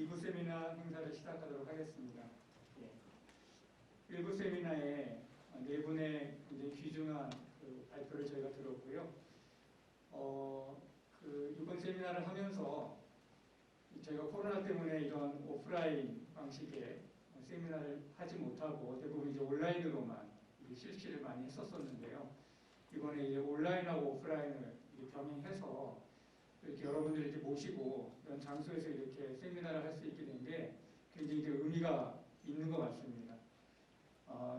2부 세미나 행사를 시작하도록 하겠습니다. 1부 세미나에 네 분의 굉장히 귀중한 발표를 저희가 들었고요. 이번 세미나를 하면서 저희가 코로나 때문에 이런 오프라인 방식의 세미나를 하지 못하고 대부분 이제 온라인으로만 실시를 많이 했었었는데요. 이번에 이제 온라인하고 오프라인을 병행해서 이렇게 여러분들 이렇게 모시고 이런 장소에서 이렇게 세미나를 할 수 있게 된 게 굉장히 이제 의미가 있는 것 같습니다.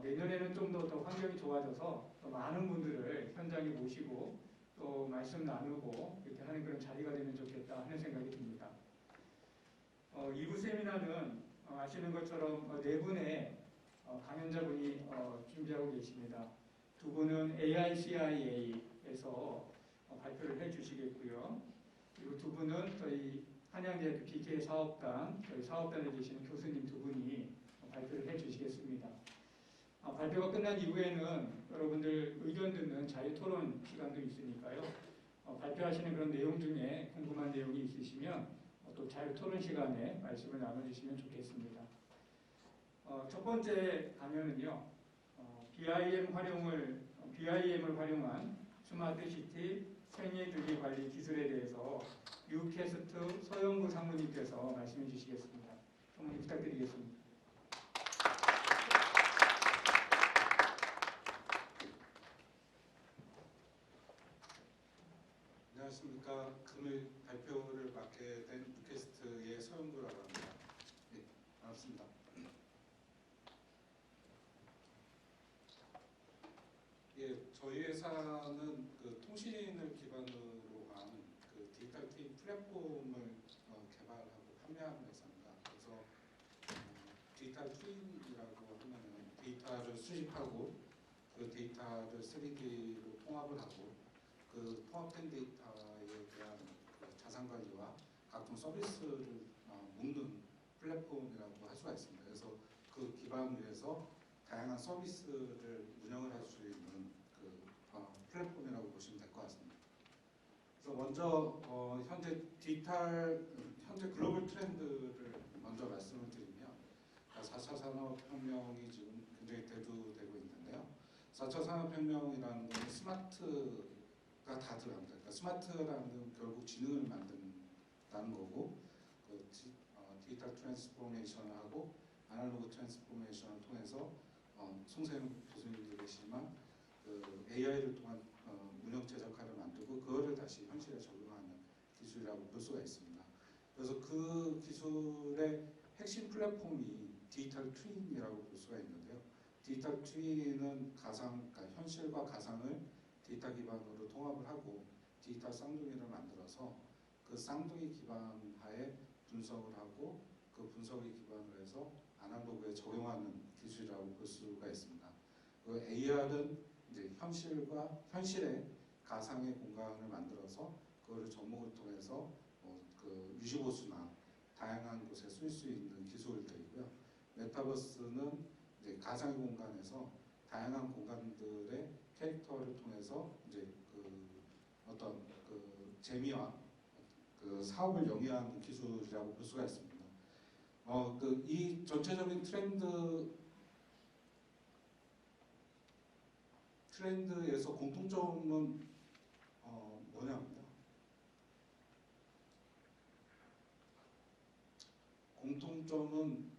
내년에는 좀 더 환경이 좋아져서 더 많은 분들을 현장에 모시고 또 말씀 나누고 이렇게 하는 그런 자리가 되면 좋겠다 하는 생각이 듭니다. 2부 세미나는 아시는 것처럼 네 분의 강연자분이 준비하고 계십니다. 두 분은 AICIA에서 발표를 해주시겠고요. 그리고 두 분은 저희 한양대학교 BK 사업단, 저희 사업단에 계시는 교수님 두 분이 발표를 해주시겠습니다. 발표가 끝난 이후에는 여러분들 의견 듣는 자유토론 시간도 있으니까요. 발표하시는 그런 내용 중에 궁금한 내용이 있으시면 또 자유토론 시간에 말씀을 나눠주시면 좋겠습니다. 첫 번째 강연은요. BIM을 활용한 스마트시티 생애주기 관리 기술에 대해서 유캐스트 서영구 상무님께서 말씀해 주시겠습니다. 상무님 부탁드리겠습니다. 안녕하십니까. 오늘 발표를 맡게 된 유캐스트의 서영구라고 합니다. 네, 반갑습니다. 예, 저희 회사는 통신을 기반으로 한 디지털 트윈 플랫폼을 개발하고 판매하는 회사입니다. 그래서 디지털 트윈이라고 하면은 데이터를 수집하고 그 데이터를 3D로 통합을 하고 그 통합된 데이터에 대한 자산 관리와 각종 서비스를 묶는 플랫폼이라고 할 수가 있습니다. 그래서 그 기반 위에서 다양한 서비스를 운영을 할 수 있는 플랫폼이라고 보시면 될 것 같습니다. 그래서 먼저 현재 글로벌 트렌드를 먼저 말씀을 드리면 4차 산업혁명이 지금 굉장히 대두되고 있는데요. 4차 산업혁명이라는 것은 스마트가 다 들어갑니다. 그러니까 스마트라는 건 결국 지능을 만든다는 거고 디지털 트랜스포메이션을 하고 아날로그 트랜스포메이션을 통해서 송세영 교수님도 계시지만 AI를 통한 운영 최적화를 만들고 그거를 다시 현실에 적용하는 기술이라고 볼 수가 있습니다. 그래서 그 기술의 핵심 플랫폼이 디지털 트윈이라고 볼 수가 있는데요. 디지털 트윈은 그러니까 현실과 가상을 데이터 기반으로 통합을 하고 디지털 쌍둥이를 만들어서 그 쌍둥이 기반 하에 분석을 하고 그 분석을 기반으로 해서 아날로그에 적용하는 기술이라고 볼 수가 있습니다. 그 AR은 이제 현실의 가상의 공간을 만들어서 그거를 접목을 통해서 유시보수나 다양한 곳에 쓸 수 있는 기술들이고요. 메타버스는 이제 가상의 공간에서 다양한 공간들의 캐릭터를 통해서 이제 어떤 재미와 사업을 영위하는 기술이라고 볼 수가 있습니다. 이 전체적인 트렌드에서 공통점은 뭐냐입니다. 공통점은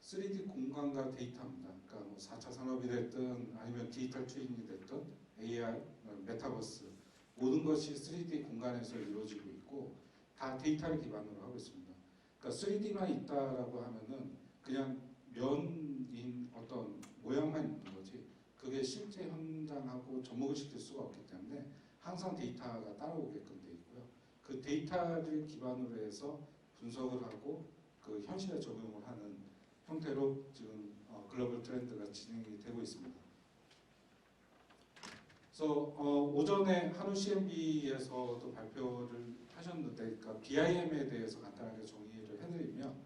3D 공간과 데이터입니다. 그러니까 4차 산업이 됐든 아니면 디지털 트윈이 됐든 AR, 메타버스 모든 것이 3D 공간에서 이루어지고 있고 다 데이터를 기반으로 하고 있습니다. 그러니까 3D만 있다라고 하면은 그냥 면인 어떤 모양만 있는 거지 그게 실제 현장하고 접목을 시킬 수가 없기 때문에 항상 데이터가 따라오게끔 되어 있고요. 그 데이터를 기반으로 해서 분석을 하고 그 현실에 적용을 하는 형태로 지금 글로벌 트렌드가 진행이 되고 있습니다. 그래서 오전에 한우 CNB에서도 발표를 하셨는데, 그러니까 BIM에 대해서 간단하게 정의를 해드리면,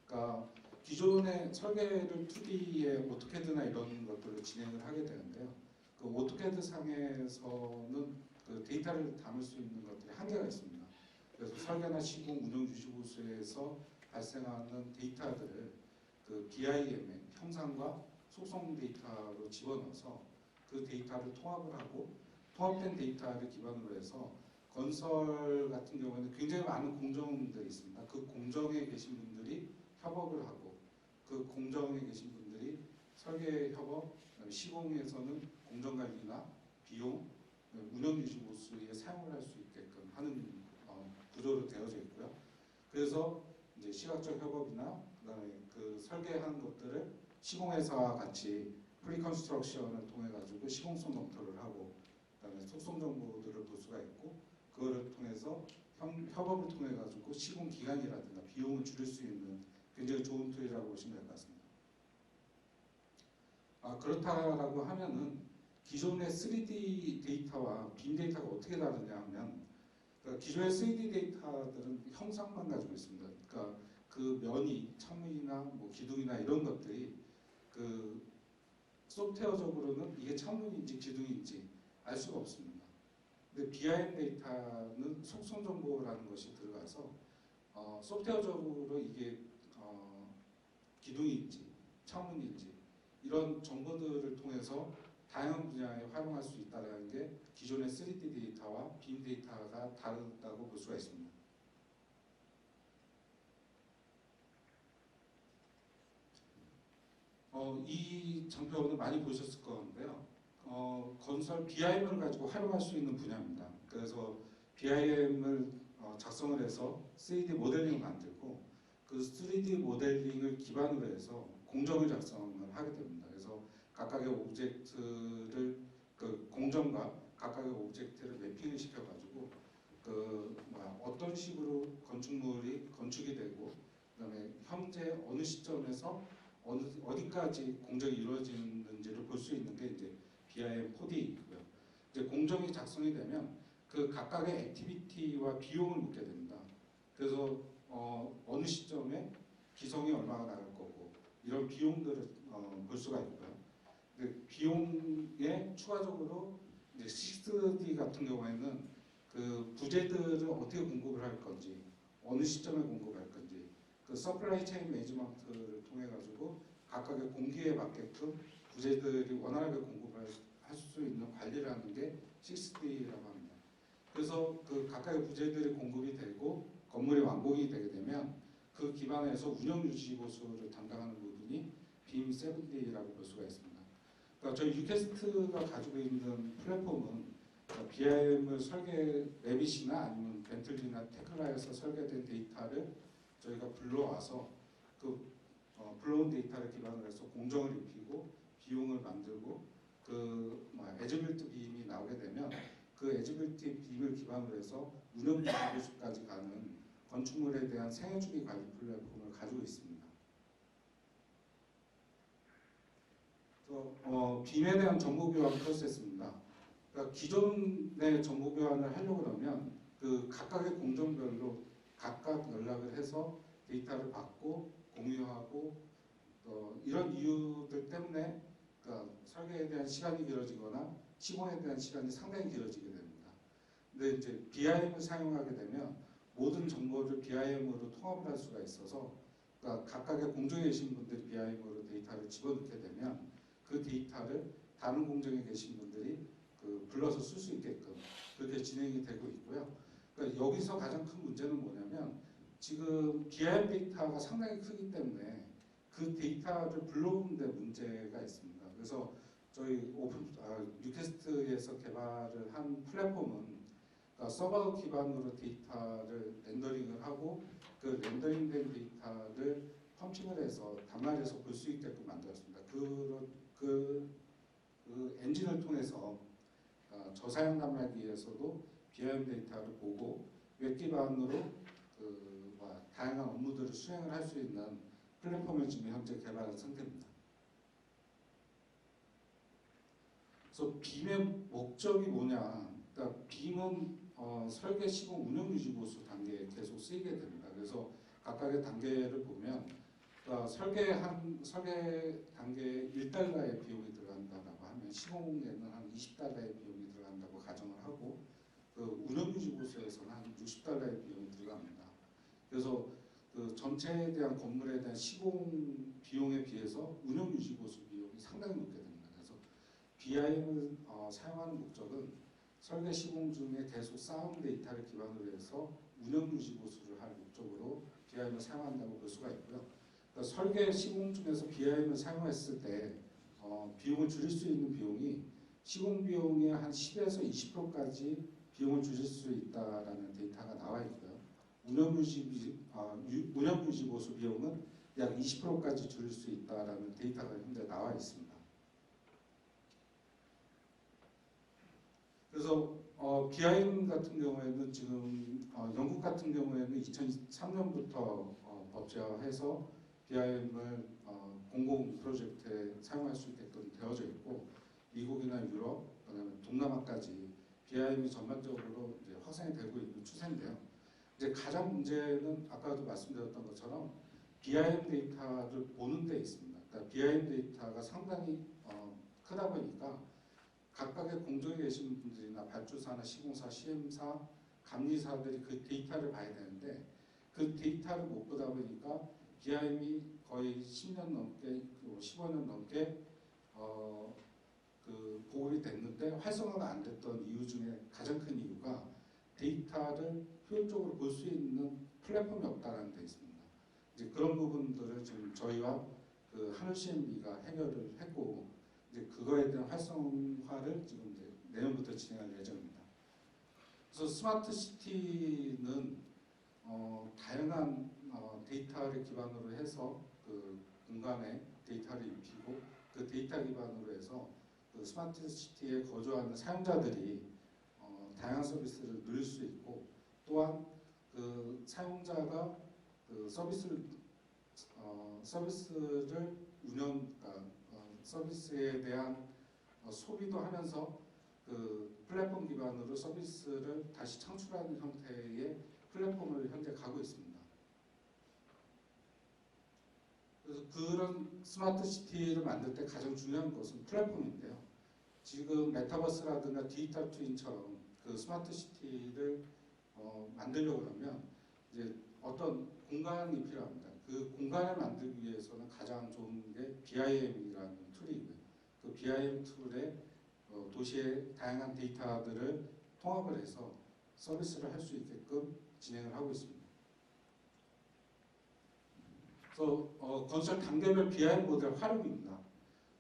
그러니까 기존의 설계를 2D에 오토캐드나 이런 것들을 진행을 하게 되는데요. 그 오토캐드 상에서는 그 데이터를 담을 수 있는 것들이 한계가 있습니다. 그래서 설계나 시공, 운영 유지 보수에서 발생하는 데이터들을 그 BIM의 형상과 속성 데이터로 집어넣어서 그 데이터를 통합을 하고 통합된 데이터를 기반으로 해서 건설 같은 경우에는 굉장히 많은 공정들이 있습니다. 그 공정에 계신 분들이 협업을 하고 그 공정에 계신 분들이 설계 협업, 시공에서는 공정 관리나 비용, 운영 유지 보수에 사용을 할 수 있게끔 하는 구조로 되어져 있고요. 그래서 이제 시각적 협업이나 그다음에 그 설계한 것들을 시공회사와 같이 프리컨스트럭션을 통해 가지고 시공성 검토를 하고 그다음에 속성 정보들을 볼 수가 있고 그거를 통해서 협업을 통해 가지고 시공 기간이라든가 비용을 줄일 수 있는 굉장히 좋은 툴이라고 보시면 될 것 같습니다. 그렇다라고 하면은 기존의 3D 데이터와 빔 데이터가 어떻게 다르냐 하면 그러니까 기존의 3D 데이터들은 형상만 가지고 있습니다. 그러니까 그 면이 창문이나 뭐 기둥이나 이런 것들이 그 소프트웨어적으로는 이게 창문인지 기둥인지 알 수가 없습니다. 근데 BIM 데이터는 속성 정보라는 것이 들어가서 소프트웨어적으로 이게 기둥인지 창문인지 이런 정보들을 통해서 다양한 분야에 활용할 수 있다는 게 기존의 3D 데이터와 빔 데이터가 다르다고 볼 수가 있습니다. 이 장표는 많이 보셨을 건데요. 건설 BIM을 가지고 활용할 수 있는 분야입니다. 그래서 BIM을 작성을 해서 3D 모델링을 만들고 그 3D 모델링을 기반으로 해서 공정을 작성을 하게 됩니다. 그래서 각각의 오브젝트를 그 공정과 각각의 오브젝트를 매핑을 시켜가지고 어떤 식으로 건축물이 건축이 되고 그다음에 현재 어느 시점에서 어디까지 공정이 이루어지는지를 볼 수 있는 게 이제 BIM 4D이고요. 이제 공정이 작성이 되면 그 각각의 액티비티와 비용을 묻게 됩니다. 그래서 어느 시점에 기성이 얼마가 나갈 거고 이런 비용들을 볼 수가 있고요. 근데 비용에 추가적으로 이제 6D 같은 경우에는 그 부재들을 어떻게 공급을 할 건지 어느 시점에 공급할 건지 그 서플라이 체인 매니지먼트를 통해 가지고 각각의 공기에 맞게끔 부재들이 원활하게 공급할 수 있는 관리를 하는 게 6D라고 합니다. 그래서 그 각각의 부재들이 공급이 되고 건물이 완공이 되게 되면 그 기반에서 운영 유지 보수를 담당하는 부분이 빔 7D라고 볼 수가 있습니다. 그러니까 저희 유캐스트가 가지고 있는 플랫폼은 BIM을 설계 레빗이나 아니면 벤틀리나 테클라에서 설계된 데이터를 저희가 불러와서 그 불러온 데이터를 기반으로 해서 공정을 입히고 비용을 만들고 에즈빌트 빔이 나오게 되면 그 에즈빌트 빔을 기반으로 해서 운영 유지보수까지 가는 건축물에 대한 생애주기 관리 플랫폼을 가지고 있습니다. 빔에 대한 정보 교환 프로세스입니다. 그러니까 기존의 정보 교환을 하려고 그러면 그 각각의 공정별로 각각 연락을 해서 데이터를 받고 공유하고 이런 이유들 때문에 그러니까 설계에 대한 시간이 길어지거나 시공에 대한 시간이 상당히 길어지게 됩니다. 근데 이제 BIM을 사용하게 되면 모든 정보를 BIM으로 통합을 할 수가 있어서 그러니까 각각의 공정에 계신 분들이 BIM으로 데이터를 집어넣게 되면 그 데이터를 다른 공정에 계신 분들이 불러서 쓸 수 있게끔 그렇게 진행이 되고 있고요. 그러니까 여기서 가장 큰 문제는 뭐냐면 지금 BIM 데이터가 상당히 크기 때문에 그 데이터를 불러오는 데 문제가 있습니다. 그래서 저희 유캐스트에서 개발을 한 플랫폼은 그러니까 서버 기반으로 데이터를 렌더링을 하고 그 렌더링된 데이터를 펌핑을 해서 단말에서 볼 수 있게끔 만들었습니다. 그 엔진을 통해서 저사양 단말기에서도 BIM 데이터를 보고 웹 기반으로 다양한 업무들을 수행을 할 수 있는 플랫폼을 지금 현재 개발한 상태입니다. 그래서 빔의 목적이 뭐냐? 그러니까 빔은 설계, 시공, 운영, 유지, 보수 단계에 계속 쓰이게 됩니다. 그래서 각각의 단계를 보면 설계 단계에 1달러의 비용이 들어간다고 하면 시공에는 한 20달러의 비용이 들어간다고 가정을 하고 그 운영유지보수에서는 한 60달러의 비용이 들어갑니다. 그래서 그 전체에 대한 건물에 대한 시공 비용에 비해서 운영유지보수 비용이 상당히 높게 됩니다. 그래서 BIM을 사용하는 목적은 설계 시공 중에 계속 쌓은 데이터를 기반으로 해서 운영유지보수를 할 목적으로 BIM을 사용한다고 볼 수가 있고요. 그러니까 설계 시공 중에서 BIM을 사용했을 때 비용을 줄일 수 있는 비용이 시공 비용의 한 10에서 20%까지 비용을 줄일 수 있다라는 데이터가 나와 있고요. 운영유지 보수 비용은 약 20%까지 줄일 수 있다라는 데이터가 현재 나와 있습니다. 그래서 BIM 같은 경우에는 지금 영국 같은 경우에는 2003년부터 법제화해서 BIM을 공공 프로젝트에 사용할 수 있게끔 되어져 있고 미국이나 유럽, 그다음에 동남아까지 BIM이 전반적으로 이제 확산이 되고 있는 추세인데요. 이제 가장 문제는 아까도 말씀드렸던 것처럼 BIM 데이터를 보는 데 있습니다. 그러니까 BIM 데이터가 상당히 크다 보니까 각각의 공정에 계신 분들이나 발주사나 시공사, 시엠사, 감리사들이 그 데이터를 봐야 되는데 그 데이터를 못 보다 보니까 BIM이 거의 10년 넘게, 15년 넘게 그 보급이 됐는데 활성화가 안 됐던 이유 중에 가장 큰 이유가 데이터를 효율적으로 볼 수 있는 플랫폼이 없다는 데 있습니다. 이제 그런 부분들을 지금 저희와 그 하늘CMB가 해결을 했고 이제 그거에 대한 활성화를 지금 이제 내년부터 진행할 예정입니다. 그래서 스마트 시티는 다양한 데이터를 기반으로 해서 그 공간에 데이터를 입히고 그 데이터 기반으로 해서 그 스마트 시티에 거주하는 사용자들이 다양한 서비스를 누릴 수 있고 또한 그 사용자가 그 서비스를 그러니까 서비스에 대한 소비도 하면서 그 플랫폼 기반으로 서비스를 다시 창출하는 형태의 플랫폼을 현재 가고 있습니다. 그래서 그런 스마트 시티를 만들 때 가장 중요한 것은 플랫폼인데요. 지금 메타버스라든가 디지털 트윈처럼 그 스마트 시티를 만들려고 하면 이제 어떤 공간이 필요합니다. 그 공간을 만들기 위해서는 가장 좋은 게 BIM이라는 툴이고요. 그 BIM 툴에 도시의 다양한 데이터들을 통합을 해서 서비스를 할 수 있게끔 진행을 하고 있습니다. 그래서 건설 단계별 BIM 모델 활용입니다.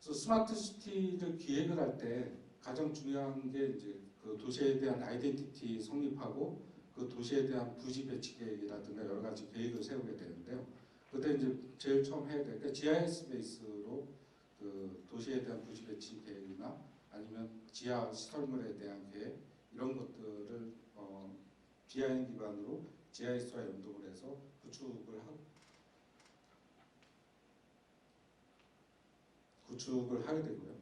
그래서 스마트 시티를 기획을 할 때 가장 중요한 게 이제 그 도시에 대한 아이덴티티 성립하고 그 도시에 대한 부지 배치 계획이라든가 여러 가지 계획을 세우게 되는데요. 그때 이제 제일 처음 해야 될 게 GIS 베이스로 그 도시에 대한 부지 배치 계획이나 아니면 지하 시설물에 대한 계획 이런 것들을 BIM 기반으로 GIS와 연동을 해서 구축을 하게 되고요.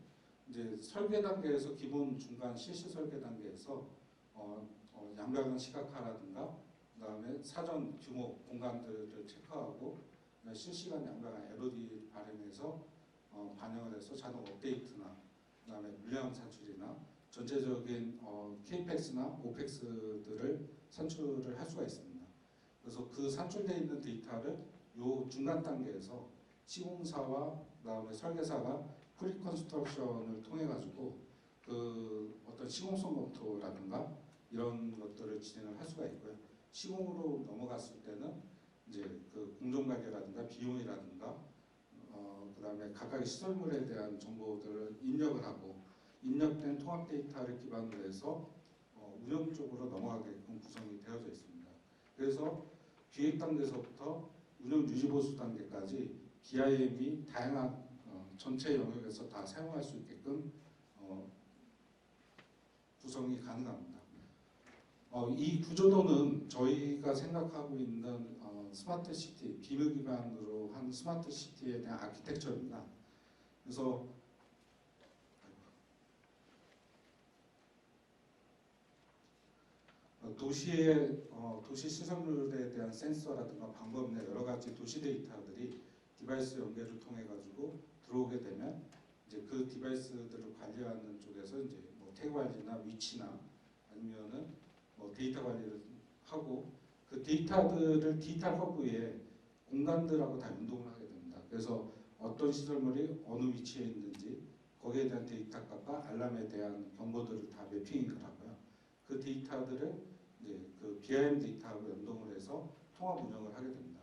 이제 설계 단계에서 기본, 중간, 실시 설계 단계에서 양벽은 시각화라든가 그다음에 사전 규모 공간들을 체크하고 실시간 양벽한 LOD 발행해서 반영을 해서 자동 업데이트나 그다음에 물량 산출이나 전체적인 KPEX나 OPEX들을 산출을 할 수가 있습니다. 그래서 그 산출되어 있는 데이터를 요 중간 단계에서 시공사와 그다음에 설계사가 프리 컨스트럭션을 통해 가지고 그 어떤 시공성 검토라든가 이런 것들을 진행을 할 수가 있고요. 시공으로 넘어갔을 때는 이제 그 공정 관계라든가 비용이라든가 그다음에 각각의 시설물에 대한 정보들을 입력을 하고 입력된 통합 데이터를 기반으로 해서 운영 쪽으로 넘어가게끔 구성이 되어져 있습니다. 그래서 기획 단계에서부터 운영 유지 보수 단계까지 BIM이 다양한 전체 영역에서 다 사용할 수 있게끔 구성이 가능합니다. 이 구조도는 저희가 생각하고 있는 스마트 시티, 비밀 기반으로 한 스마트 시티에 대한 아키텍처입니다. 그래서 도시 시설물에 대한 센서라든가 방법이나 여러 가지 도시 데이터들이 디바이스 연계를 통해 가지고 들어오게 되면 이제 그 디바이스들을 관리하는 쪽에서 이제 뭐 태그 관리나 위치나 아니면은 데이터 관리를 하고 그 데이터들을 디지털 허브에 공간들하고 다 연동을 하게 됩니다. 그래서 어떤 시설물이 어느 위치에 있는지 거기에 대한 데이터 값과 알람에 대한 정보들을 다 매핑을 하고요. 그 데이터들을 이제 그 BIM 데이터하고 연동을 해서 통합 운영을 하게 됩니다.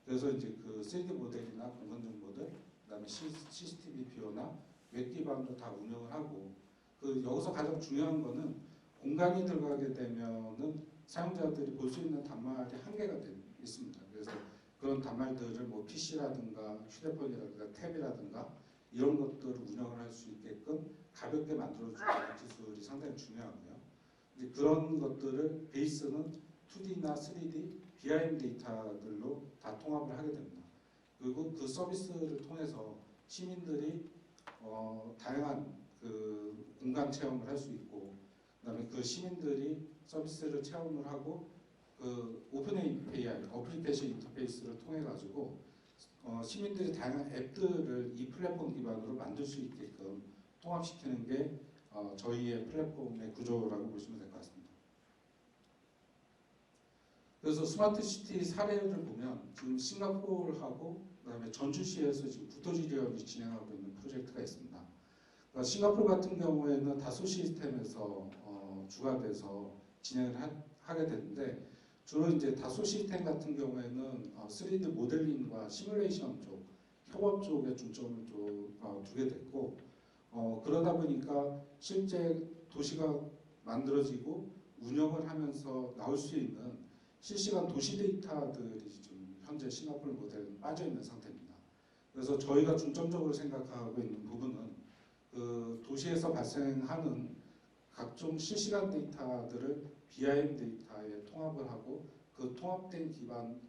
그래서 이제 그 3D 모델이나 공간 정보들, 그다음에 CCTV 뷰어나 웹 기반으로 다 운영을 하고 그 여기서 가장 중요한 거는 공간이 들어가게 되면은 사용자들이 볼 수 있는 단말이 한계가 있습니다. 그래서 그런 단말들을 뭐 PC라든가 휴대폰이라든가 탭이라든가 이런 것들을 운영을 할 수 있게끔 가볍게 만들어주는 기술이 상당히 중요하고요. 이제 그런 것들을 베이스는 2D나 3D, BIM 데이터들로 다 통합을 하게 됩니다. 그리고 그 서비스를 통해서 시민들이 다양한 그 공간 체험을 할 수 있고, 그다음에 그 시민들이 서비스를 체험을 하고 그 오픈 API 어플리케이션 인터페이스를 통해 가지고 시민들이 다양한 앱들을 이 플랫폼 기반으로 만들 수 있게끔 통합시키는 게 저희의 플랫폼의 구조라고 보시면 될 것 같습니다. 그래서 스마트 시티 사례를 보면 지금 싱가포르하고 그다음에 전주시에서 지금 국토지리협이 진행하고 있는 프로젝트가 있습니다. 그러니까 싱가포르 같은 경우에는 다소 시스템에서 주가 진행을 하게 되는데 주로 이제 다소 시스템 같은 경우에는 3D 모델링과 시뮬레이션 쪽, 협업 쪽에 중점을 두게 됐고 그러다 보니까 실제 도시가 만들어지고 운영을 하면서 나올 수 있는 실시간 도시 데이터들이 지금 현재 싱가포르 모델에 빠져 있는 상태입니다. 그래서 저희가 중점적으로 생각하고 있는 부분은 그 도시에서 발생하는 각종 실시간 데이터들을 BIM 데이터에 통합을 하고 그 통합된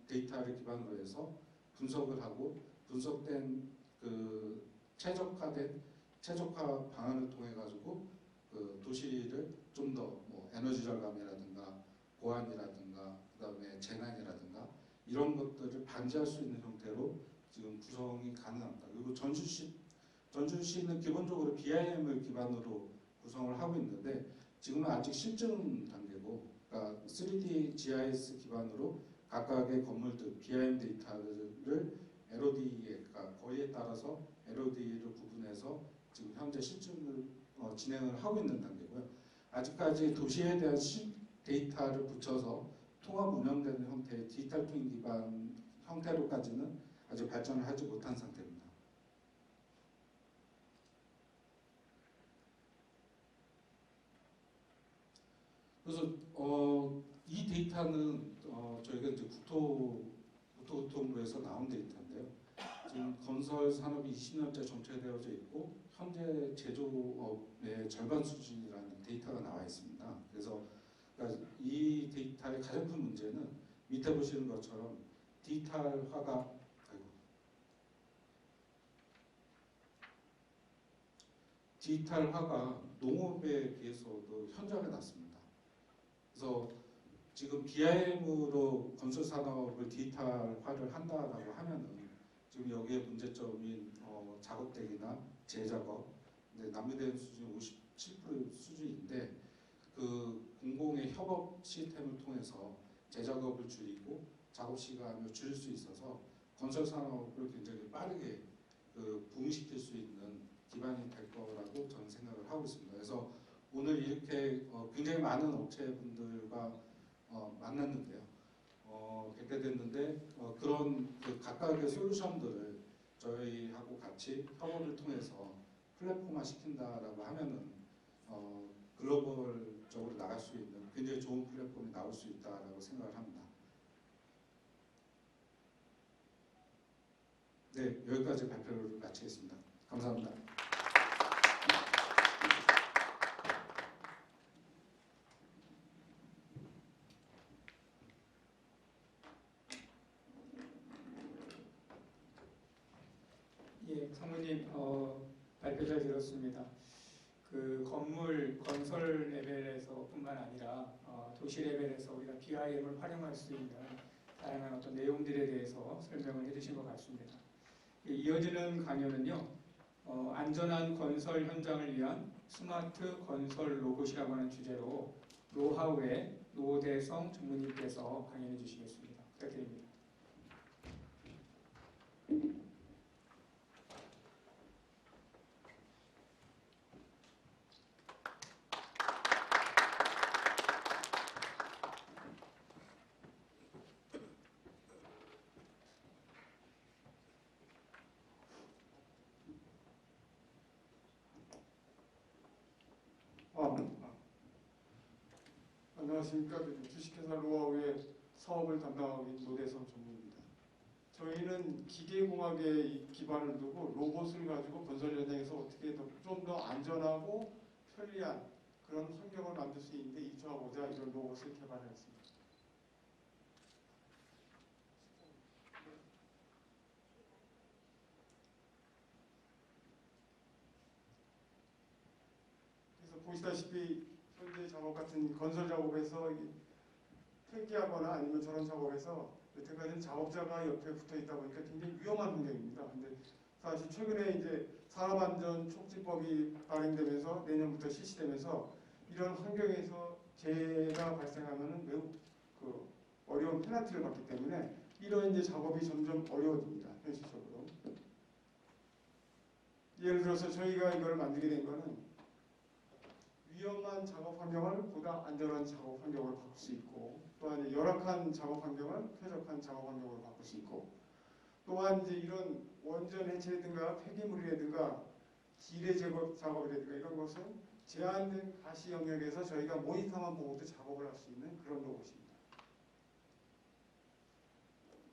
데이터를 기반으로 해서 분석을 하고 분석된 그 최적화 방안을 통해 가지고 그 도시를 좀 더 뭐 에너지 절감이라든가 보안이라든가 그다음에 재난이라든가 이런 것들을 방지할 수 있는 형태로 지금 구성이 가능합니다. 그리고 전주시는 기본적으로 BIM을 기반으로 구성을 하고 있는데 지금은 아직 실증 단계고, 그러니까 3D GIS 기반으로 각각의 건물들 BIM 데이터를 LOD에, 그러니까 거리에 따라서 LOD를 구분해서 지금 현재 실증을 진행을 하고 있는 단계고요. 아직까지 도시에 대한 데이터를 붙여서 통합 운영되는 형태의 디지털 트윈 기반 형태로까지는 아직 발전을 하지 못한 상태입니다. 그래서 이 데이터는 저희가 이제 국토교통부에서 나온 데이터인데요. 지금 건설 산업이 20년째 정체되어져 있고 현재 제조업의 절반 수준이라는 데이터가 나와 있습니다. 그래서 그러니까 이 데이터의 가장 큰 문제는 밑에 보시는 것처럼 디지털화가 농업에 비해서도 현저하게 낮습니다. 그래서 지금 BIM으로 건설 산업을 디지털화를 한다라고 하면은 지금 여기에 문제점인 작업대기나 재작업, 근데 낭비되는 수준이 57% 수준인데 그 공공의 협업 시스템을 통해서 재작업을 줄이고 작업 시간을 줄일 수 있어서 건설 산업을 굉장히 빠르게 부흥시킬 수 있는 기반이 될 거라고 저는 생각을 하고 있습니다. 그래서 오늘 이렇게 굉장히 많은 업체분들과 만났는데요. 뵙게 됐는데 그런 그 각각의 솔루션들을 저희하고 같이 협업을 통해서 플랫폼화 시킨다라고 하면은 글로벌적으로 나갈 수 있는 굉장히 좋은 플랫폼이 나올 수 있다라고 생각을 합니다. 네, 여기까지 발표를 마치겠습니다. 감사합니다. 예, 상무님 발표 잘 들었습니다. 그 건설 레벨에서뿐만 아니라 도시 레벨에서 우리가 BIM을 활용할 수 있는 다양한 어떤 내용들에 대해서 설명을 해주신 것 같습니다. 이어지는 강연은요, 안전한 건설 현장을 위한 스마트 건설 로봇이라고 하는 주제로 노하우의 노대성 전무님께서 강연해 주시겠습니다. 부탁드립니다. 안녕하십니까. 주식회사 로아우의 사업을 담당하고 있는 노대성 전무입니다. 저희는 기계공학에 기반을 두고 로봇을 가지고 건설 현장에서 어떻게 좀 더 안전하고 편리한 그런 환경을 만들 수 있는데 입주하고자 이런 로봇을 개발했습니다. 그래서 보시다시피 현재 작업 같은 건설 작업에서 폐기하거나 아니면 저런 작업에서 여태까지는 작업자가 옆에 붙어 있다 보니까 굉장히 위험한 환경입니다. 근데 사실 최근에 이제 산업안전촉진법이 발행되면서 내년부터 실시되면서 이런 환경에서 재해가 발생하면은 매우 어려운 페널티를 받기 때문에 이런 이제 작업이 점점 어려워집니다. 현실적으로. 예를 들어서 저희가 이걸 만들게 된 거는 위험한 작업 환경을 보다 안전한 작업 환경으로 바꿀 수 있고, 또한 이제 열악한 작업 환경을 쾌적한 작업 환경으로 바꿀 수 있고, 또한 이제 이런 원전 해체라든가 폐기물이라든가 기뢰 제거 작업이라든가 이런 것은 제한된 가시 영역에서 저희가 모니터만 보고도 작업을 할 수 있는 그런 로봇입니다.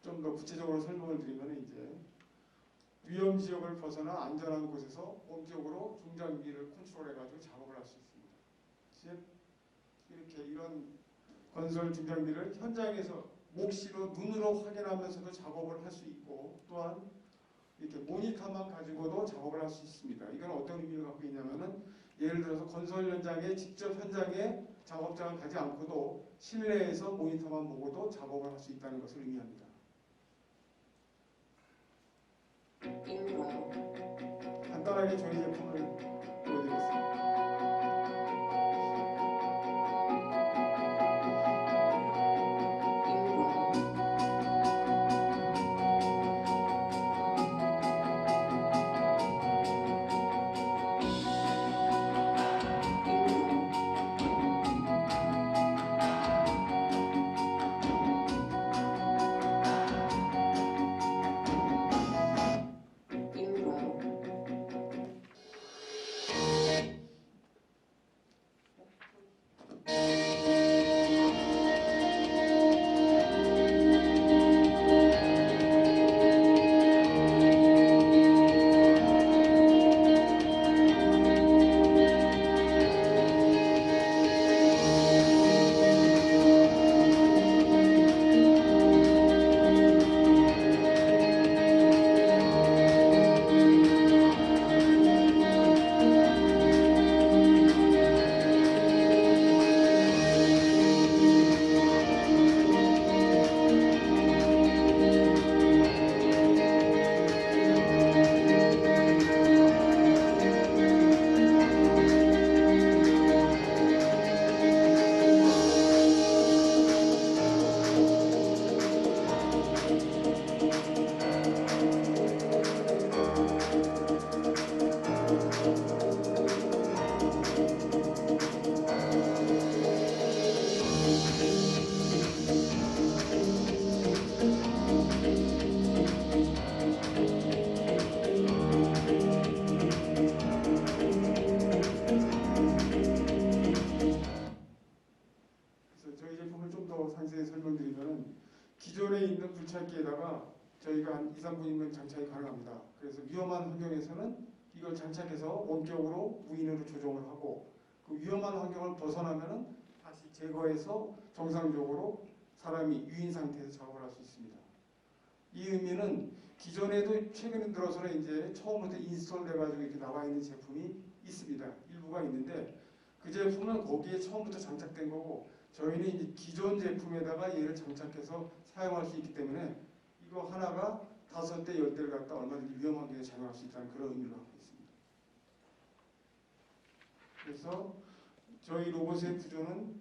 좀 더 구체적으로 설명을 드리면 이제 위험 지역을 벗어나 안전한 곳에서 원격으로 중장비를 컨트롤해가지고 작업을 할 수 있습니다. 즉 이렇게 이런 건설 중장비를 현장에서 몫으로 눈으로 확인하면서도 작업을 할 수 있고, 또한 이렇게 모니터만 가지고도 작업을 할 수 있습니다. 이건 어떤 의미를 갖고 있냐면은 예를 들어서 건설 현장에 직접 현장에 작업장을 가지 않고도 실내에서 모니터만 보고도 작업을 할 수 있다는 것을 의미합니다. 간단하게 저희 제품을 보여드리겠습니다. 상세히 설명드리면 기존에 있는 불착기에다가 저희가 한 2, 3분이면 장착이 가능합니다. 그래서 위험한 환경에서는 이걸 장착해서 원격으로 무인으로 조종을 하고 그 위험한 환경을 벗어나면은 다시 제거해서 정상적으로 사람이 유인 상태에서 작업을 할 수 있습니다. 이 의미는 기존에도 최근 들어서는 이제 처음부터 인스톨 돼가지고 이렇게 나와 있는 제품이 있습니다. 일부가 있는데 그 제품은 거기에 처음부터 장착된 거고 저희는 이제 기존 제품에다가 얘를 장착해서 사용할 수 있기 때문에 이거 하나가 5대, 10대를 갖다 얼마든지 위험한 게 작용할 수 있다는 그런 의미를 갖고 있습니다. 그래서 저희 로봇의 구조는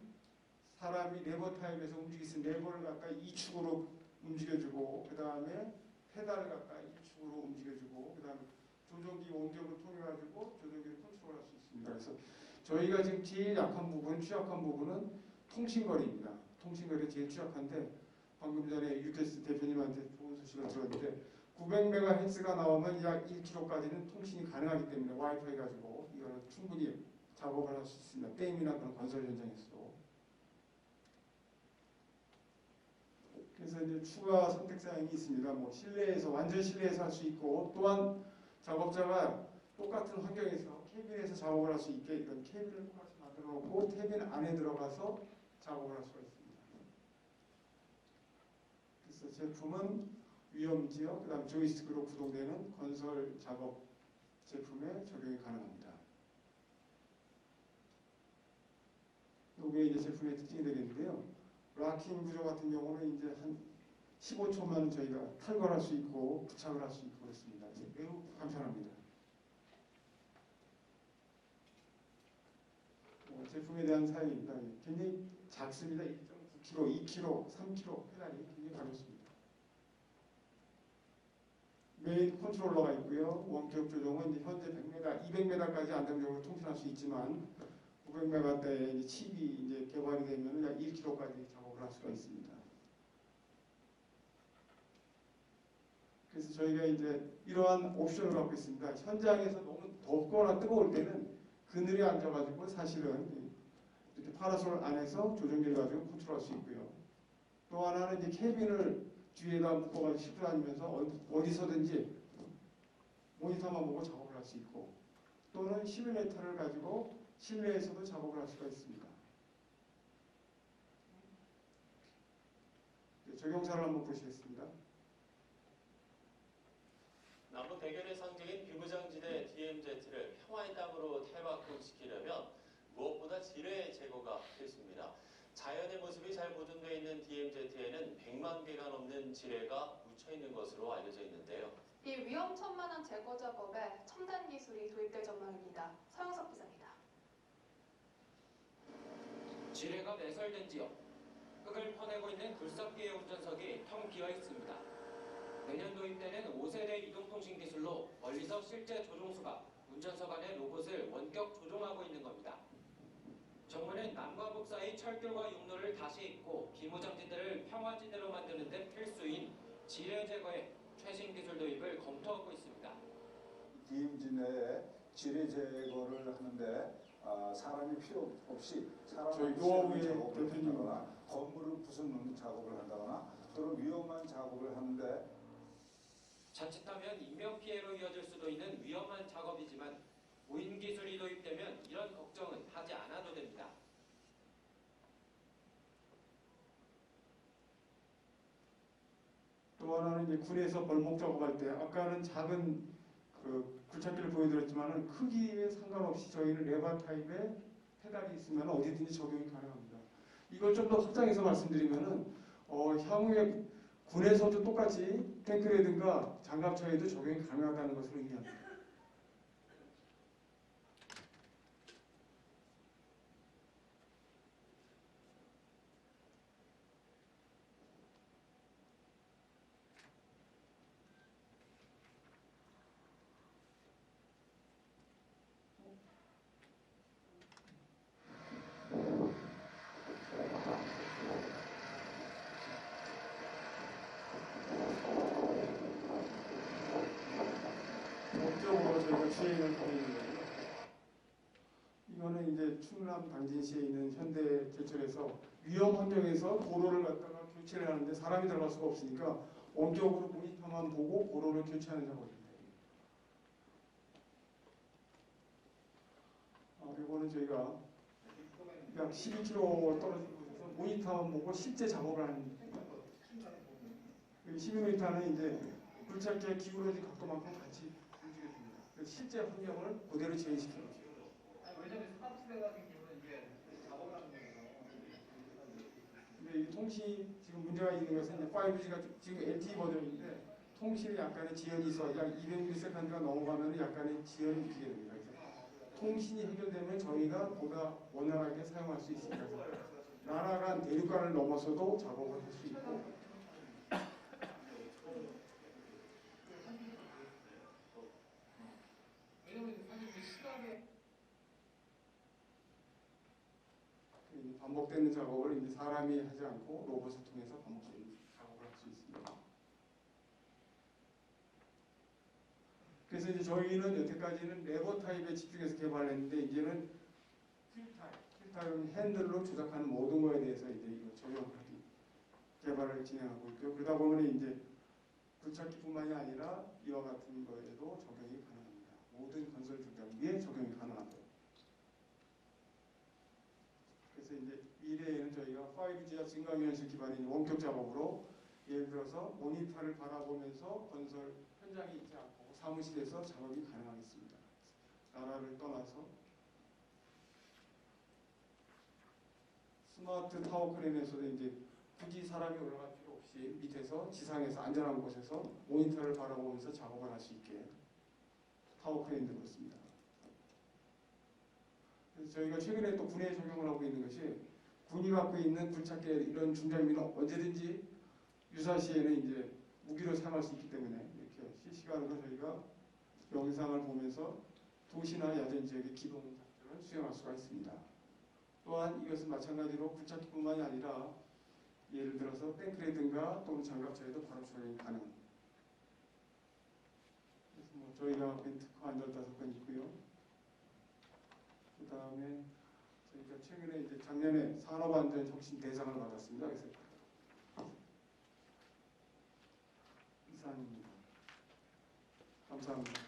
사람이 레버 타입에서 움직일 수 있는 레버를 갖다 이축으로 움직여주고 그 다음에 페달을 갖다 이축으로 움직여주고 그 다음에 조종기 원격을 통해 가지고 조종기를 컨트롤할 수 있습니다. 그래서 저희가 지금 제일 약한 부분, 취약한 부분은 통신거리입니다. 통신거리 제일 취약한데 방금 전에 유캐스 대표님한테 좋은 소식을 들었는데 900MHz가 나오면 약 1km까지는 통신이 가능하기 때문에 와이파이 가지고 이거는 충분히 작업을 할 수 있습니다. 게임이나 그런 건설 현장에서도. 그래서 이제 추가 선택 사항이 있습니다. 뭐 실내에서 완전 실내에서 할 수 있고 또한 작업자가 똑같은 환경에서 캐빈에서 작업을 할 수 있게 이런 캐빈을 똑같이 만들어 놓고 캐빈 안에 들어가서 작업을 할 수가 있습니다. 그래서 제품은 위험지역, 그다음 조이스틱으로 구동되는 건설 작업 제품에 적용이 가능합니다. 이게 이제 제품의 특징이 되겠는데요. 락킹 구조 같은 경우는 이제 한 15초만 저희가 탈거할 수 있고 부착을 할 수 있고 그렇습니다. 매우 간편합니다. 제품에 대한 사양입니다. 굉장히 작습니다. 1.9kg, 2kg, 3kg 페달이 굉장히 가볍습니다. 메인 컨트롤러가 있고요. 원격 조종은 이제 현재 100m, 200m까지 안정적으로 통신할 수 있지만 900M대의 이제 칩이 이제 개발이 되면 약 1kg까지 작업을 할 수가 있습니다. 그래서 저희가 이제 이러한 옵션을 갖고 있습니다. 현장에서 너무 덥거나 뜨거울 때는 그늘에 앉아가지고 사실은 이렇게 파라솔 안에서 조종기를 가지고 컨트롤할 수 있고요. 또 하나는 이제 캐빈을 뒤에다 묶어가지고 싣고 다니면서 어디서든지 모니터만 보고 작업을 할 수 있고 또는 시뮬레이터를 가지고 실내에서도 작업을 할 수가 있습니다. 적용사를 한번 보시겠습니다. 남북 대결의 상징인 비무장지대 DMZ를 평화의 땅으로 탈바꿈시키려면 무엇보다 지뢰 제거가 필수입니다. 자연의 모습이 잘 보존되어 있는 DMZ에는 100만 개가 넘는 지뢰가 묻혀있는 것으로 알려져 있는데요. 이 위험천만한 제거 작업에 첨단 기술이 도입될 전망입니다. 서영석 기자입니다. 지뢰가 매설된 지역, 흙을 퍼내고 있는 굴삭기의 운전석이 텅 비어 있습니다. 내년 도입되는 5세대 이동통신 기술로 멀리서 실제 조종수가 운전석 안의 로봇을 원격 조종하고 있는 겁니다. 정부는 남과 북 사이 철길과 육로를 다시 잇고 비무장지대를 평화지대로 만드는 데 필수인 지뢰 제거에 최신 기술 도입을 검토하고 있습니다. DMZ 내에 지뢰 제거를 하는데 사람이 필요 없이 저희 노하우의 대표님 건물을 부수는 작업을 한다거나 또는 위험한 작업을 하는데 자칫하면 인명피해로 이어질 수도 있는 위험한 작업이지만 무인 기술이 도입되면 이런 걱정은 하지 않아도 됩니다. 또 하나는 이제 군에서 벌목 작업할 때 아까는 작은 그 굴착기를 보여드렸지만은 크기에 상관없이 저희는 레바 타입의 페달이 있으면 어디든지 적용이 가능합니다. 이걸 좀 더 확장해서 말씀드리면은 향후에 군에서도 똑같이 탱크라든가 장갑차에도 적용이 가능하다는 것을 의미합니다. 목적으로 저희가 시행을 하고 있는 거예요. 이거는 이제 충남 당진시에 있는 현대제철에서 위험 환경에서 도로를 갖다가 교체를 하는데 사람이 들어갈 수가 없으니까 원격으로 모니터만 보고 도로를 교체하는 작업입니다. 이거는 저희가 약 12km 떨어진 곳에서 모니터만 보고 실제 작업을 하는 12m는 이제 굴착기의 기울어진 각도만큼 같이 움직여줍니다. 그래서 실제 환경을 그대로 재현시키는 거죠. 왜냐면 스마트대 같은 경우는 이게 작업을 하는 거예요. 근데 이 통신 지금 문제가 있는 것은 이제 5G가 지금 LTE 버전인데 통신에 약간의 지연이 있어 약 200ms가 넘어가면 약간의 지연이 있게 됩니다. 그래서 통신이 해결되면 저희가 보다 원활하게 사용할 수 있습니다. 나라 간 일반 대류관을 넘어서도 작업을 할 수 있고 왜냐면 사실 그 시간에 반복되는 작업을 이제 사람이 하지 않고 로봇을 통해서 반복적인 작업을 할 수 있습니다. 그래서 이제 저희는 여태까지는 레버 타입에 집중해서 개발했는데 이제는 휠 타입은 핸들로 조작하는 모든 거에 대해서 이제 이거 적용하기 개발을 진행하고 있고요. 그러다 보면 이제 굴착기뿐만이 아니라 이와 같은 거에도 적용이 가능합니다. 모든 건설 중장비에 적용이 가능합니다. 그래서 이제 미래에는 저희가 5G와 증강현실 기반인 원격 작업으로 예를 들어서 모니터를 바라보면서 건설 현장에 있지 않고 사무실에서 작업이 가능하겠습니다. 나라를 떠나서 스마트 타워 크레인에서도 이제 굳이 사람이 올라갈 필요 없이 밑에서 지상에서 안전한 곳에서 모니터를 바라보면서 작업을 할 수 있게 타워 크레인도 그렇습니다. 그래서 저희가 최근에 또 군에 적용을 하고 있는 것이 군이 갖고 있는 굴착기 이런 중장비는 언제든지 유사시에는 이제 무기로 사용할 수 있기 때문에 이렇게 실시간으로 저희가 영상을 보면서 도시나 야전 지역의 기동 작전을 수행할 수가 있습니다. 또한 이것은 마찬가지로 굴착기뿐만이 아니라 예를 들어서 탱크라든가 또는 장갑차에도 바로 적용이 가능. 그래서 뭐 저희가 벤트커 한 15건 있고요. 그 다음에 저희가 최근에 이제 작년에 산업안전 혁신 대상을 받았습니다. 그래서 이상입니다. 감사합니다.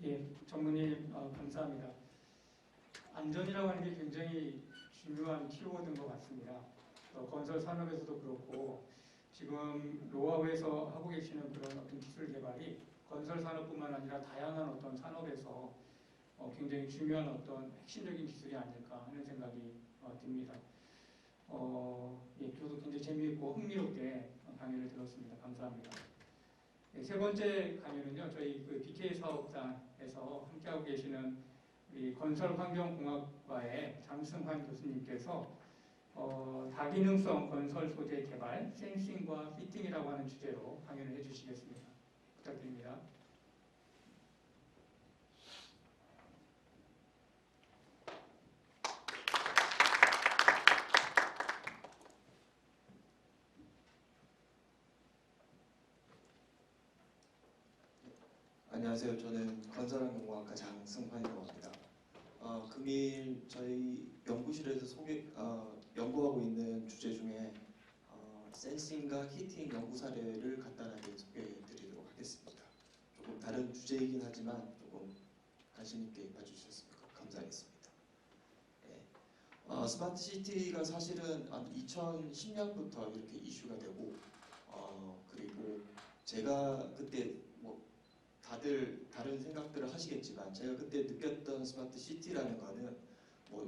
예, 전문의 감사합니다. 안전이라고 하는 게 굉장히 중요한 키워드인 것 같습니다. 건설 산업에서도 그렇고 지금 노하우에서 하고 계시는 그런 어떤 기술 개발이 건설 산업뿐만 아니라 다양한 어떤 산업에서 굉장히 중요한 어떤 핵심적인 기술이 아닐까 하는 생각이 듭니다. 예, 저도 굉장히 재미있고 흥미롭게 강의를 들었습니다. 감사합니다. 네, 세 번째 강의는요, 저희 그 BK 사업단에서 함께하고 계시는 우리 건설환경공학과의 장승환 교수님께서 다기능성 건설 소재 개발, 센싱과 피팅이라고 하는 주제로 강연을 해주시겠습니다. 부탁드립니다. 안녕하세요. 저는 건설환경공학과 장승환이라고 합니다. 금일 저희 연구실에서 연구하고 있는 주제 중에 센싱과 히팅 연구 사례를 간단하게 소개해드리도록 하겠습니다. 조금 다른 주제이긴 하지만 조금 관심 있게 봐주셨으면 감사하겠습니다. 네. 스마트 시티가 사실은 2010년부터 이렇게 이슈가 되고 그리고 제가 그때 다들 다른 생각들을 하시겠지만 제가 그때 느꼈던 스마트 시티라는 거는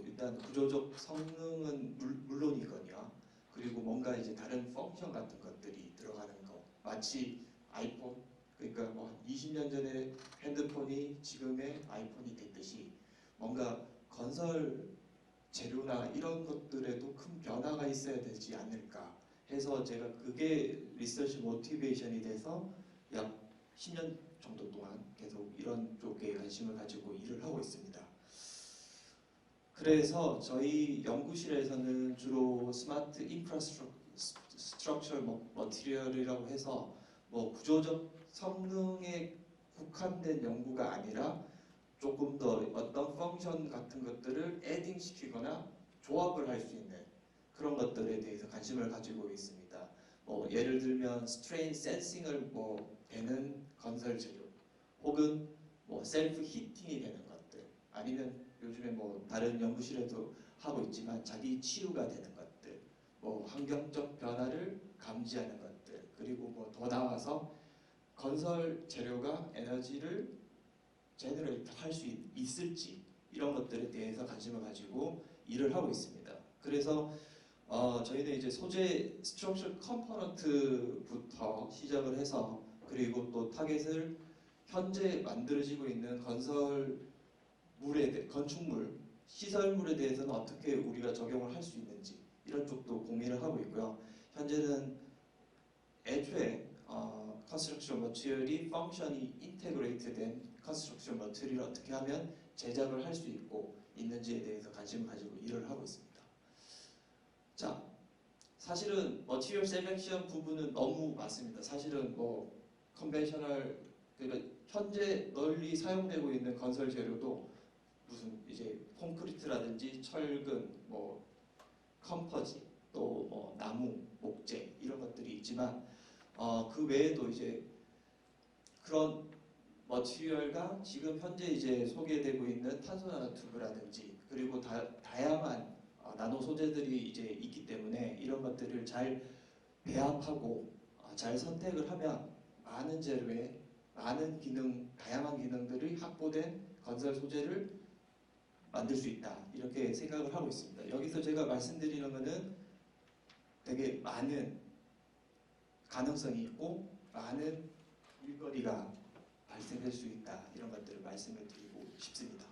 일단 구조적 성능은 물론이거니와 그리고 뭔가 이제 다른 펑션 같은 것들이 들어가는 거 마치 아이폰 그러니까 한 20년 전에 핸드폰이 지금의 아이폰이 됐듯이 뭔가 건설 재료나 이런 것들에도 큰 변화가 있어야 되지 않을까 해서 제가 그게 리서치 모티베이션이 돼서 약 10년 정도 동안 계속 이런 쪽에 관심을 가지고 일을 하고 있습니다. 그래서 저희 연구실에서는 주로 스마트 인프라스트럭처 머티리얼이라고 해서 구조적 성능에 국한된 연구가 아니라 조금 더 어떤 펑션 같은 것들을 애딩 시키거나 조합을 할 수 있는 그런 것들에 대해서 관심을 가지고 있습니다. 예를 들면 스트레인 센싱을 되는 건설 재료 혹은 셀프 히팅이 되는 것들 아니면 요즘에 다른 연구실에도 하고 있지만 자기 치유가 되는 것들 환경적 변화를 감지하는 것들 그리고 더 나아가서 건설 재료가 에너지를 제너레이트 할 수 있을지 이런 것들에 대해서 관심을 가지고 일을 하고 있습니다. 그래서 저희는 이제 소재 스트럭처 컴포넌트부터 시작을 해서 그리고 또 타겟을 현재 만들어지고 있는 건축물, 시설물에 대해서는 어떻게 우리가 적용을 할 수 있는지 이런 쪽도 고민을 하고 있고요. 현재는 애초에 컨스트럭션 머티리얼이 펑션이 인테그레이트된 컨스트럭션 머티리얼을 어떻게 하면 제작을 할 수 있고 있는지에 대해서 관심을 가지고 일을 하고 있습니다. 자, 사실은 머티리얼 셀렉션 부분은 너무 많습니다. 사실은 뭐 컨벤셔널 그러니까 현재 널리 사용되고 있는 건설 재료도 무슨 이제 콘크리트라든지 철근, 뭐 컴퍼짓, 또 뭐 나무, 목재 이런 것들이 있지만 그 외에도 이제 그런 머티리얼과 지금 현재 이제 소개되고 있는 탄소 나노튜브라든지 그리고 다양한 나노 소재들이 이제 있기 때문에 이런 것들을 잘 배합하고 잘 선택을 하면 많은 재료에 많은 기능, 다양한 기능들이 확보된 건설 소재를 만들 수 있다 이렇게 생각을 하고 있습니다. 여기서 제가 말씀드리는 것은 되게 많은 가능성이 있고 많은 일거리가 발생될 수 있다 이런 것들을 말씀을 드리고 싶습니다.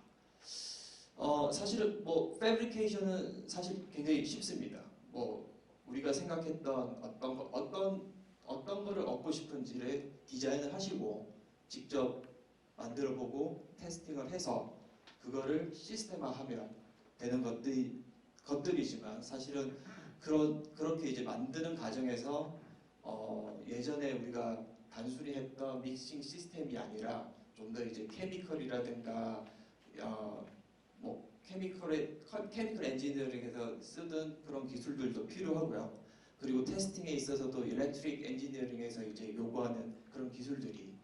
사실은 뭐 패브리케이션은 사실 굉장히 쉽습니다. 뭐 우리가 생각했던 어떤 거를 얻고 싶은지를 디자인을 하시고 직접 만들어보고 테스팅을 해서 그거를 시스템화하면 되는 것들이지만 사실은 그렇게 이제 만드는 과정에서 예전에 우리가 단순히 했던 믹싱 시스템이 아니라 좀 더 이제 케미컬이라든가 뭐 케미컬 엔지니어링에서 쓰던 그런 기술들도 필요하고요. 그리고 테스팅에 있어서도 일렉트릭 엔지니어링에서 이제 요구하는 그런 기술들이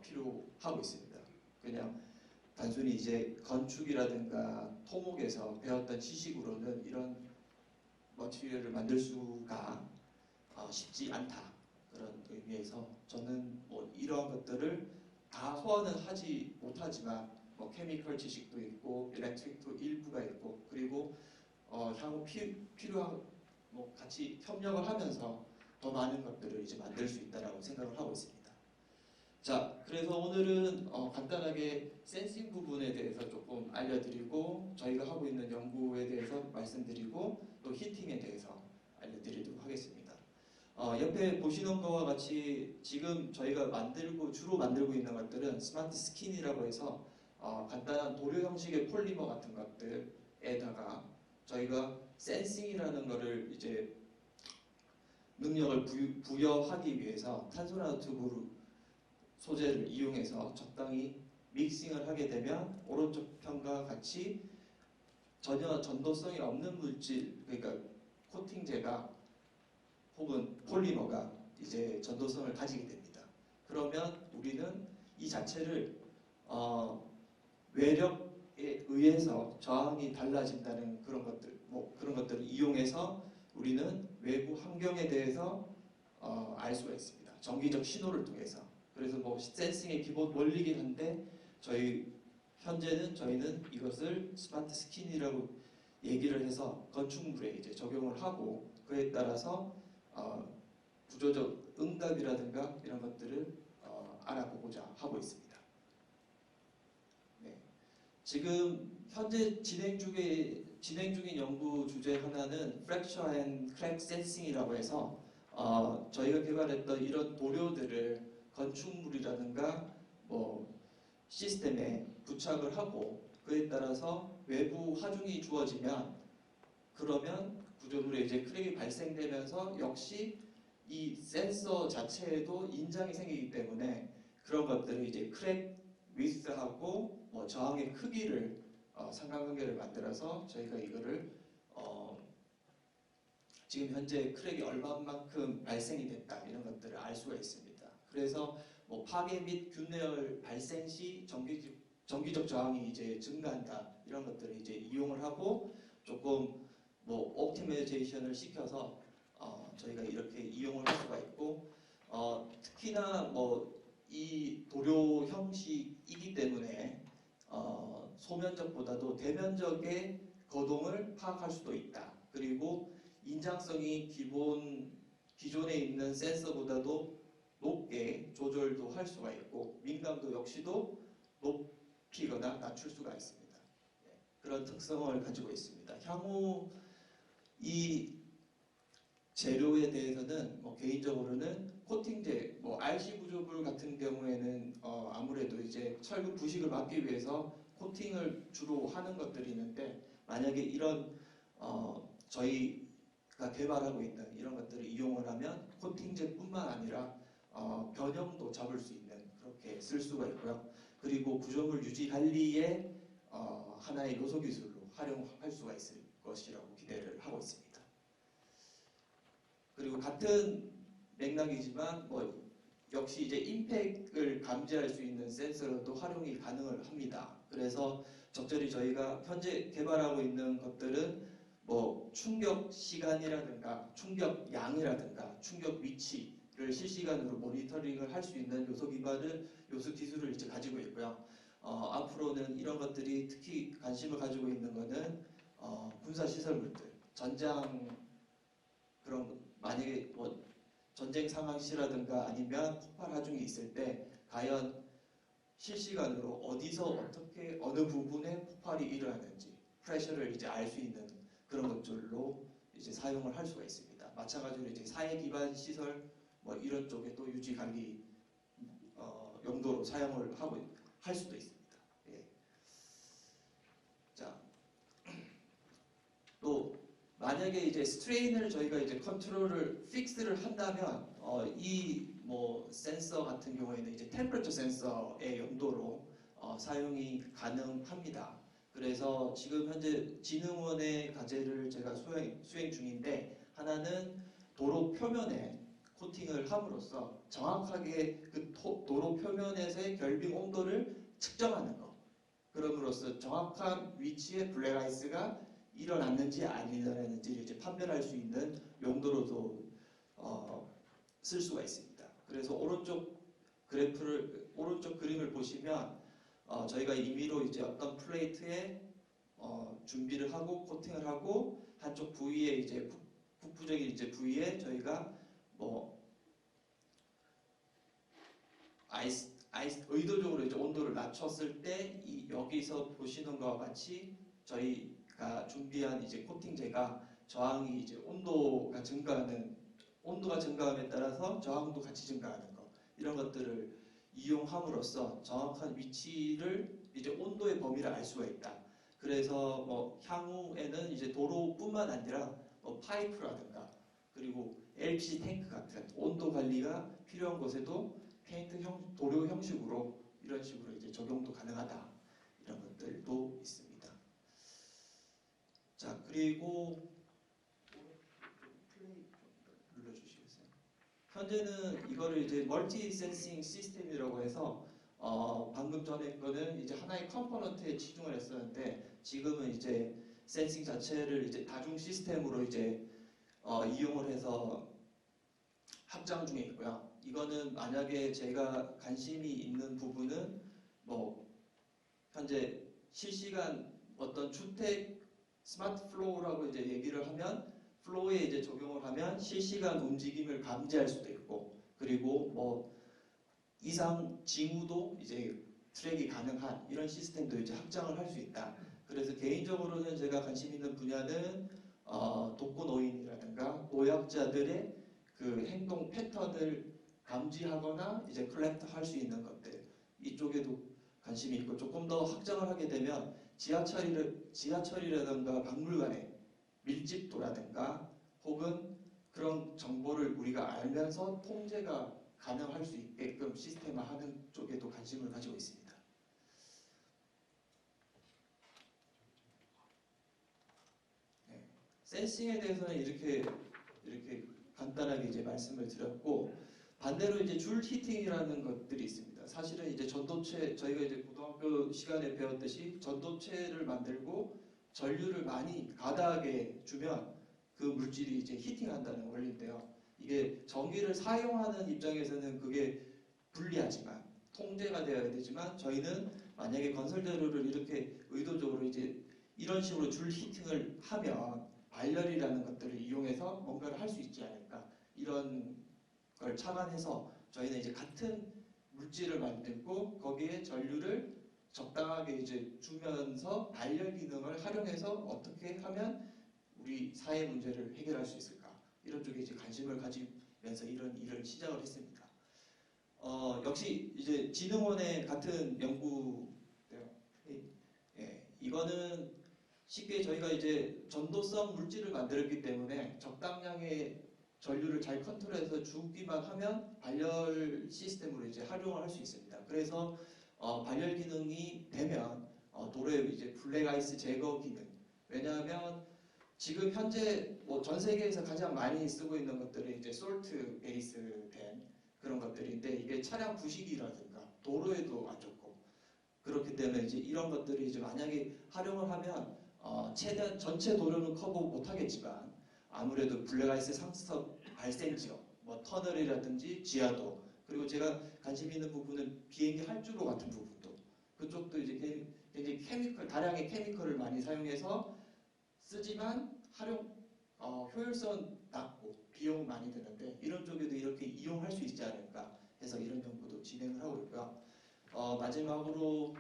필요하고 있습니다. 그냥 단순히 이제 건축이라든가 토목에서 배웠던 지식으로는 이런 머티리얼을 만들 수가 쉽지 않다. 그런 의미에서 저는 뭐 이러한 것들을 다 소화는 하지 못하지만 뭐 케미컬 지식도 있고 일렉트릭도 일부가 있고 그리고 향후 필요한 뭐 같이 협력을 하면서 더 많은 것들을 이제 만들 수 있다라고 생각을 하고 있습니다. 자, 그래서 오늘은 간단하게 센싱 부분에 대해서 조금 알려드리고 저희가 하고 있는 연구에 대해서 말씀드리고 또 히팅에 대해서 알려드리도록 하겠습니다. 옆에 보시는 것과 같이 지금 저희가 주로 만들고 있는 것들은 스마트 스킨이라고 해서 간단한 도료 형식의 폴리머 같은 것들에다가 저희가 센싱이라는 거를 이제 능력을 부여하기 위해서 탄소 나노튜브 소재를 이용해서 적당히 믹싱을 하게 되면 오른쪽 편과 같이 전혀 전도성이 없는 물질, 그러니까 코팅제가 혹은 폴리머가 이제 전도성을 가지게 됩니다. 그러면 우리는 이 자체를 외력에 의해서 저항이 달라진다는 그런 것들을 이용해서 우리는 외부 환경에 대해서 알 수가 있습니다. 정기적 신호를 통해서. 그래서 뭐 센싱의 기본 원리긴 한데 저희는 이것을 스마트 스킨이라고 얘기를 해서 건축물에 이제 적용을 하고 그에 따라서 구조적 응답이라든가 이런 것들을 알아보고자 하고 있습니다. 네. 지금 현재 진행 중인 연구 주제 하나는 Fracture and Crack Sensing이라고 해서 저희가 개발했던 이런 도료들을 건축물이라든가 뭐 시스템에 부착을 하고 그에 따라서 외부 하중이 주어지면 그러면 구조물에 이제 크랙이 발생되면서 역시 이 센서 자체에도 인장이 생기기 때문에 그런 것들을 이제 크랙 위스하고 뭐 저항의 크기를 상관관계를 만들어서 저희가 이거를 지금 현재 크랙이 얼마만큼 발생이 됐다 이런 것들을 알 수가 있습니다. 그래서 뭐 파괴 및 균열 발생 시 정기적 저항이 이제 증가한다 이런 것들을 이제 이용을 하고 조금 뭐 옵티마이제이션을 시켜서 저희가 이렇게 이용을 할 수가 있고 특히나 뭐 이 도료 형식이기 때문에 소면적보다도 대면적의 거동을 파악할 수도 있다. 그리고 인장성이 기존에 있는 센서보다도 높게 조절도 할 수가 있고 민감도 역시도 높이거나 낮출 수가 있습니다. 그런 특성을 가지고 있습니다. 향후 이 재료에 대해서는 개인적으로는 코팅제, RC 구조물 같은 경우에는 아무래도 이제 철근 부식을 막기 위해서 코팅을 주로 하는 것들이 있는데 만약에 이런 저희가 개발하고 있는 이런 것들을 이용을 하면 코팅제뿐만 아니라 변형도 잡을 수 있는 그렇게 쓸 수가 있고요. 그리고 구조물 유지 관리의 하나의 요소 기술로 활용할 수가 있을 것이라고 기대를 하고 있습니다. 그리고 같은 맥락이지만 역시 이제 임팩을 감지할 수 있는 센서로도 활용이 가능을 합니다. 그래서 적절히 저희가 현재 개발하고 있는 것들은 충격 시간이라든가 충격 양이라든가 충격 위치를 실시간으로 모니터링을 할 수 있는 요소 기술을 이제 가지고 있고요. 앞으로는 이런 것들이 특히 관심을 가지고 있는 것은 군사 시설물들, 전장 그런 만약에 전쟁 상황시라든가 아니면 폭발 하중이 있을 때 과연 실시간으로 어디서 어떻게 어느 부분에 폭발이 일어나는지 프레셔를 이제 알 수 있는 그런 것들로 이제 사용을 할 수가 있습니다. 마찬가지로 이제 사회 기반 시설 이런 쪽에도 유지 관리 용도로 사용을 할 수도 있습니다. 예. 자, 또 만약에 이제 스트레인을 저희가 이제 컨트롤을 픽스를 한다면 이 센서 같은 경우에는 이제 템퍼러처 센서의 용도로 사용이 가능합니다. 그래서 지금 현재 진흥원의 과제를 제가 수행 중인데 하나는 도로 표면에 코팅을 함으로써 정확하게 그 도로 표면에서의 결빙 온도를 측정하는 것. 그럼으로써 정확한 위치에 블랙아이스가 일어났는지 안 일어났는지를 이제 판별할 수 있는 용도로도 쓸 수가 있습니다. 그래서 오른쪽 그림을 보시면 저희가 임의로 이제 어떤 플레이트에 준비를 하고 코팅을 하고 한쪽 부위에 이제 북부적인 이제 부위에 저희가 의도적으로 이제 온도를 낮췄을 때 여기서 보시는 것과 같이 저희가 준비한 이제 코팅제가 저항이 이제 온도가 증가함에 따라서 저항도 같이 증가하는 것 이런 것들을 이용함으로써 정확한 위치를 이제 온도의 범위를 알 수가 있다. 그래서 향후에는 이제 도로뿐만 아니라 파이프라든가 그리고 LPG 탱크 같은 온도 관리가 필요한 곳에도 도료 형식으로 이런 식으로 이제 적용도 가능하다. 이런 것들도 있습니다. 자, 그리고 플레이 좀 눌러주시겠어요? 현재는 이거를 이제 멀티 센싱 시스템이라고 해서 방금 전에 거는 이제 하나의 컴포넌트에 치중을 했었는데 지금은 이제 센싱 자체를 이제 다중 시스템으로 이제 이용을 해서 확장 중에 있고요. 이거는 만약에 제가 관심이 있는 부분은 현재 실시간 어떤 주택 스마트 플로우라고 이제 얘기를 하면 플로우에 이제 적용을 하면 실시간 움직임을 감지할 수도 있고 그리고 이상 징후도 이제 트랙이 가능한 이런 시스템도 이제 확장을 할 수 있다. 그래서 개인적으로는 제가 관심 있는 분야는 독거노인이라든가 노약자들의 그 행동 패턴을 감지하거나 이제 컬렉트 할 수 있는 것들 이쪽에도 관심이 있고 조금 더 확장을 하게 되면 지하철이라든가 박물관의 밀집도라든가 혹은 그런 정보를 우리가 알면서 통제가 가능할 수 있게끔 시스템화하는 쪽에도 관심을 가지고 있습니다. 네. 센싱에 대해서는 이렇게 간단하게 이제 말씀을 드렸고 반대로 이제 줄 히팅이라는 것들이 있습니다. 사실은 이제 전도체 저희가 이제 고등학교 시간에 배웠듯이 전도체를 만들고 전류를 많이 가다하게 주면 그 물질이 이제 히팅한다는 원리인데요. 이게 전기를 사용하는 입장에서는 그게 불리하지만 통제가 되어야 되지만 저희는 만약에 건설 재료를 이렇게 의도적으로 이제 이런 식으로 줄 히팅을 하면 발열이라는 것들을 이용해서 뭔가를 할 수 있지 않을까 이런 걸 착안해서 저희는 이제 같은 물질을 만들고 거기에 전류를 적당하게 이제 주면서 발열 기능을 활용해서 어떻게 하면 우리 사회 문제를 해결할 수 있을까 이런 쪽에 이제 관심을 가지면서 이런 일을 시작을 했습니다. 역시 이제 진흥원의 같은 연구인데요. 예, 이거는 쉽게 저희가 이제 전도성 물질을 만들었기 때문에 적당량의 전류를 잘 컨트롤해서 주기만 하면 발열 시스템으로 이제 활용을 할 수 있습니다. 그래서 발열 기능이 되면 도로에 이제 블랙 아이스 제거 기능. 왜냐하면 지금 현재 뭐 전 세계에서 가장 많이 쓰고 있는 것들은 이제 솔트 베이스 된 그런 것들인데 이게 차량 부식이라든가 도로에도 안 좋고 그렇기 때문에 이제 이런 것들이 이제 만약에 활용을 하면 최대한 전체 도로는 커버 못하겠지만 아무래도 블랙아이스 상습 발생 지역, 뭐 터널이라든지 지하도 그리고 제가 관심 있는 부분은 비행기 활주로 같은 부분도 그쪽도 이제 굉장히 다량의 케미컬을 많이 사용해서 쓰지만 효율성 낮고 비용 많이 드는데 이런 쪽에도 이렇게 이용할 수 있지 않을까 해서 이런 연구도 진행을 하고 있고요. 마지막으로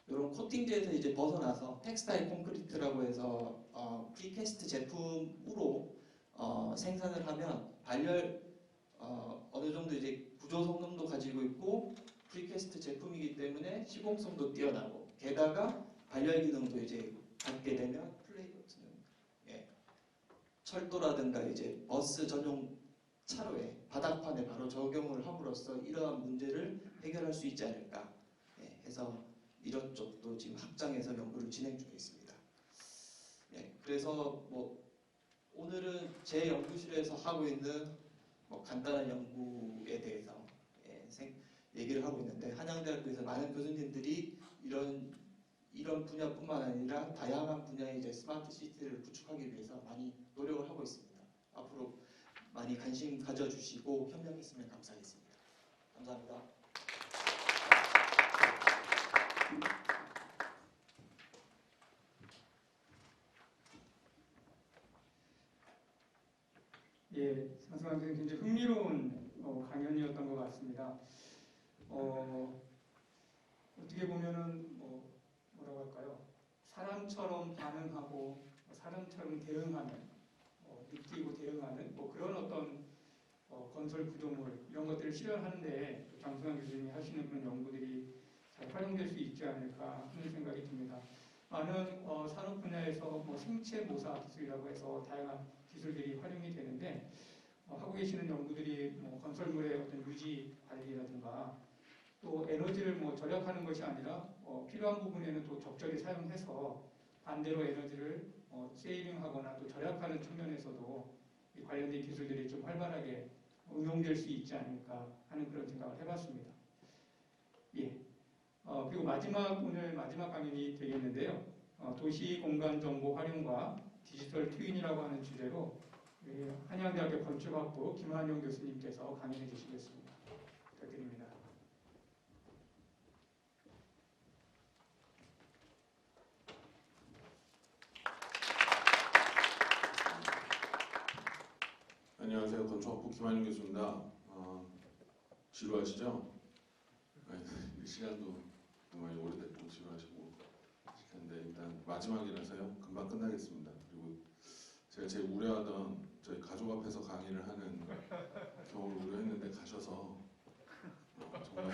이런 코팅제에서 이제 벗어나서 텍스타일 콘크리트라고 해서 프리캐스트 제품으로 생산을 하면 발열 어느 정도 이제 구조 성능도 가지고 있고 프리캐스트 제품이기 때문에 시공성도 뛰어나고 게다가 발열 기능도 이제 갖게 되면 플레이버트는 철도라든가 이제 버스 전용 차로에 바닥판에 바로 적용을 함으로써 이러한 문제를 해결할 수 있지 않을까 해서 이런 쪽도 지금 학장에서 연구를 진행 중에 있습니다. 그래서 뭐 오늘은 제 연구실에서 하고 있는 뭐 간단한 연구에 대해서 얘기를 하고 있는데 한양대학교에서 많은 교수님들이 이런 분야뿐만 아니라 다양한 분야의 이제 스마트 시티를 구축하기 위해서 많이 노력을 하고 있습니다. 앞으로 많이 관심 가져주시고 협력했으면 감사하겠습니다. 감사합니다. 예, 상승환 선생님 굉장히 흥미로운 강연이었던 것 같습니다. 어떻게 보면은 뭐라고 할까요? 사람처럼 반응하고 사람처럼 대응하는 느끼고 대응하는 그런 어떤 건설 구조물 이런 것들을 실현하는데 장승환 교수님이 하시는 그런 연구들이 잘 활용될 수 있지 않을까 하는 생각이 듭니다. 많은 산업 분야에서 생체 모사 기술이라고 해서 다양한 기술들이 활용이 되는데 하고 계시는 연구들이 건설물의 어떤 유지 관리라든가 또 에너지를 절약하는 것이 아니라 필요한 부분에는 또 적절히 사용해서 반대로 에너지를 세이빙하거나 또 절약하는 측면에서도 이 관련된 기술들이 좀 활발하게 응용될 수 있지 않을까 하는 그런 생각을 해봤습니다. 예. 그리고 오늘 마지막 강연이 되겠는데요. 도시 공간 정보 활용과 디지털 트윈이라고 하는 주제로 한양대학교 건축학부 김한용 교수님께서 강연해 주시겠습니다. 부탁드립니다. 안녕하세요. 건축학부 김한용 교수입니다. 지루하시죠? 시간도 많이 오래됐고 지루하시고 하실 텐데 일단 마지막이라서요. 금방 끝나겠습니다. 그리고 제가 제일 우려하던 저희 가족 앞에서 강의를 하는 경우를 우려했는데 가셔서 정말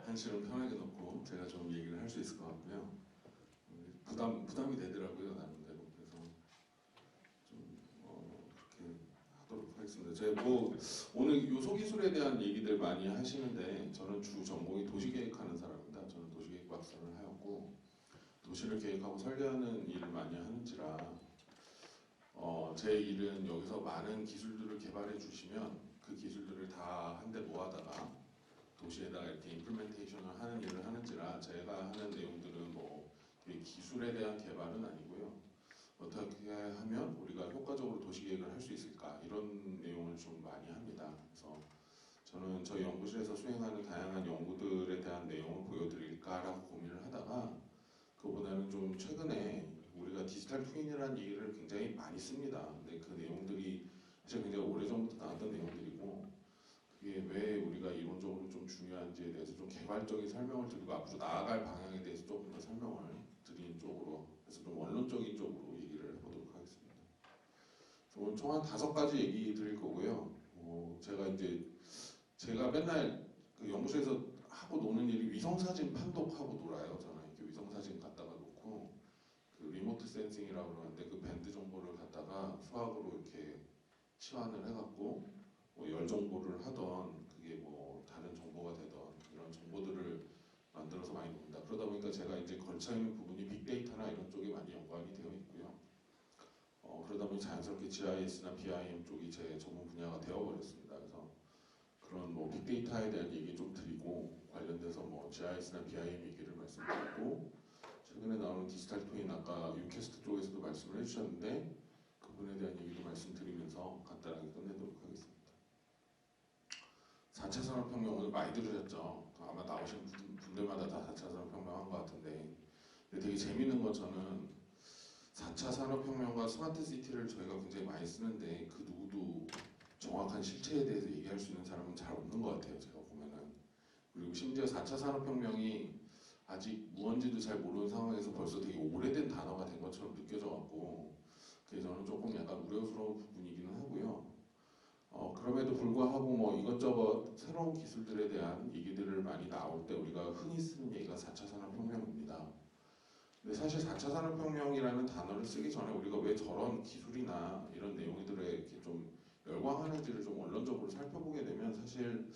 한시름 편하게 놓고 제가 좀 얘기를 할 수 있을 것 같고요. 부담이 되더라고요. 나름대로. 그래서 좀 그렇게 하도록 하겠습니다. 제가 오늘 요소기술에 대한 얘기들 많이 하시는데 저는 주 전공이 도시계획하는 사람입니다. 저는 도시계획 박사를 하였고 도시를 계획하고 설계하는 일을 많이 하는지라 제 일은 여기서 많은 기술들을 개발해 주시면 그 기술들을 다 한데 모아다가 도시에다가 이렇게 임플멘테이션을 하는 일을 하는지라 제가 하는 내용들은 기술에 대한 개발은 아니고요. 어떻게 하면 우리가 효과적으로 도시계획을 할 수 있을까 이런 내용을 좀 많이 합니다. 그래서 저는 저희 연구실에서 수행하는 다양한 연구들에 대한 내용을 보여드릴까라고 고민을 하다가 그보다는 좀 최근에 우리가 디지털 트윈이라는 얘기를 굉장히 많이 씁니다. 근데 그 내용들이 사실 굉장히 오래전부터 나왔던 내용들이고 그게 왜 우리가 이론적으로 좀 중요한지에 대해서 좀 개괄적인 설명을 드리고 앞으로 나아갈 방향에 대해서 조금 더 설명을 드리는 쪽으로 그래서 좀 원론적인 쪽으로 얘기를 해보도록 하겠습니다. 오늘 총 한 5가지 얘기 드릴 거고요. 제가 맨날 그 연구소에서 하고 노는 일이 위성사진 판독하고 놀아요. 저는 이렇게 위성사진 갖다가 놓고 그 리모트 센싱이라고 그러는데 그 밴드 정보를 갖다가 수학으로 이렇게 치환을 해갖고 뭐 열 정보를 하던 그게 뭐 다른 정보가 되던 이런 정보들을 만들어서 많이 봅니다. 그러다 보니까 제가 이제 걸쳐 있는 부분이 빅데이터나 이런 쪽에 많이 연관이 되어 있고요. 그러다 보니 자연스럽게 GIS나 BIM 쪽이 제 전문 분야가 되어버렸습니다. 그래서 그런 뭐 빅데이터에 대한 얘기 좀 드리고 관련돼서 뭐 GIS나 BIM 얘기를 말씀드리고 최근에 나오는 디지털 트윈 아까 유캐스트 쪽에서도 말씀을 해주셨는데 그분에 대한 얘기도 말씀드리면서 간단하게 끝내도록 하겠습니다. 4차 산업혁명 오늘 많이 들으셨죠? 아마 나오신 분들마다 다 4차 산업혁명 한 것 같은데 근데 되게 재밌는 건 저는 4차 산업혁명과 스마트 시티를 저희가 굉장히 많이 쓰는데 그 누구도 정확한 실체에 대해서 얘기할 수 있는 사람은 잘 없는 것 같아요. 제가 보면은. 그리고 심지어 4차 산업혁명이 아직 무언지도 잘 모르는 상황에서 벌써 되게 오래된 단어가 된 것처럼 느껴져갖고 그게 저는 조금 약간 우려스러운 부분이기는 하고요. 그럼에도 불구하고 뭐 이것저것 새로운 기술들에 대한 얘기들을 많이 나올 때 우리가 흔히 쓰는 얘기가 4차 산업혁명입니다. 근데 사실 4차 산업혁명이라는 단어를 쓰기 전에 우리가 왜 저런 기술이나 이런 내용들에 이렇게 좀 열광하는지를 좀 원론적으로 살펴보게 되면 사실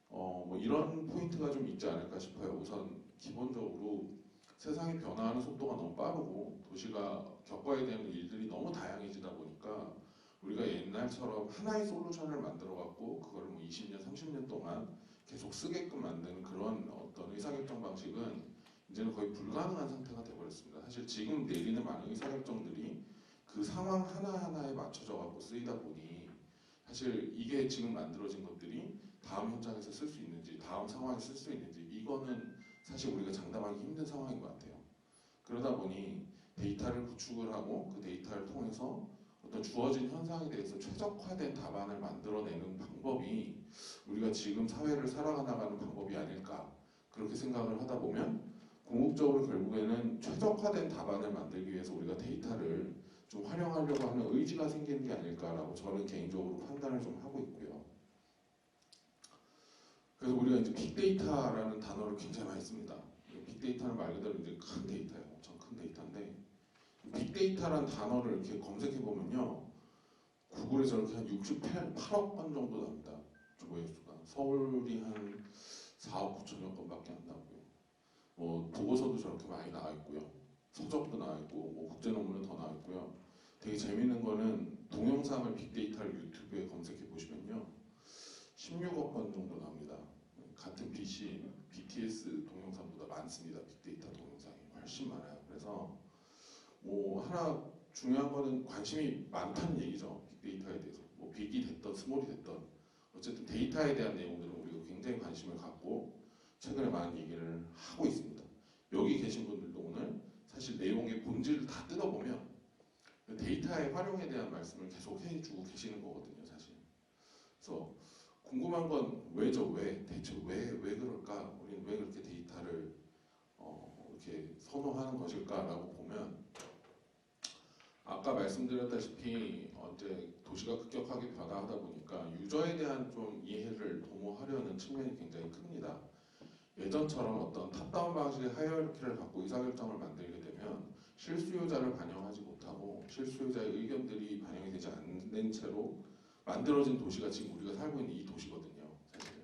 뭐 이런 포인트가 좀 있지 않을까 싶어요. 우선 기본적으로 세상이 변화하는 속도가 너무 빠르고 도시가 겪어야 되는 일들이 너무 다양해지다 보니까 우리가 옛날처럼 하나의 솔루션을 만들어 갖고 그걸 뭐 20년, 30년 동안 계속 쓰게끔 만드는 그런 어떤 의사결정 방식은 이제는 거의 불가능한 상태가 되어버렸습니다. 사실 지금 내리는 많은 의사결정들이 그 상황 하나하나에 맞춰져 갖고 쓰이다 보니 사실 이게 지금 만들어진 것들이 다음 현장에서 쓸 수 있는지 다음 상황에 쓸 수 있는지 이거는 사실 우리가 장담하기 힘든 상황인 것 같아요. 그러다 보니 데이터를 구축을 하고 그 데이터를 통해서 어떤 주어진 현상에 대해서 최적화된 답안을 만들어내는 방법이 우리가 지금 사회를 살아가는 방법이 아닐까 그렇게 생각을 하다 보면 궁극적으로 결국에는 최적화된 답안을 만들기 위해서 우리가 데이터를 좀 활용하려고 하는 의지가 생기는 게 아닐까라고 저는 개인적으로 판단을 좀 하고 있고요. 그래서 우리가 이제 빅데이터라는 단어를 굉장히 많이 씁니다. 빅데이터는 말 그대로 이제 큰 데이터예요. 엄청 큰 데이터인데 빅데이터라는 단어를 이렇게 검색해 보면요, 구글에서 이렇게 한 68억 건 정도 나옵니다. 조회수가. 서울이 한 4억 9천여 건밖에 안 나오고요. 뭐 보고서도 저렇게 많이 나와 있고요. 서적도 나와 있고 뭐 국제 논문은 더 나와 있고요. 되게 재밌는 거는 동영상을 빅데이터를 유튜브에 검색해 보시면요, 16억 건 정도 나옵니다. 같은 빛이 BTS 동영상보다 많습니다. 빅데이터 동영상이 훨씬 많아요. 그래서 뭐 하나 중요한 거는 관심이 많다는 얘기죠. 빅데이터에 대해서. 뭐 빅이 됐던 스몰이 됐던 어쨌든 데이터에 대한 내용들은 우리가 굉장히 관심을 갖고 최근에 많은 얘기를 하고 있습니다. 여기 계신 분들도 오늘 사실 내용의 본질을 다 뜯어보면 데이터의 활용에 대한 말씀을 계속 해주고 계시는 거거든요. 사실. 그래서 궁금한 건 왜죠? 왜? 대체 왜 그럴까? 우리는 왜 그렇게 데이터를 이렇게 선호하는 것일까라고 보면 아까 말씀드렸다시피 이제 도시가 급격하게 변화하다 보니까 유저에 대한 좀 이해를 도모하려는 측면이 굉장히 큽니다. 예전처럼 어떤 탑다운 방식의 하이어리키를 갖고 의사결정을 만들게 되면 실수요자를 반영하지 못하고 실수요자의 의견들이 반영이 되지 않는 채로 만들어진 도시가 지금 우리가 살고 있는 이 도시거든요. 사실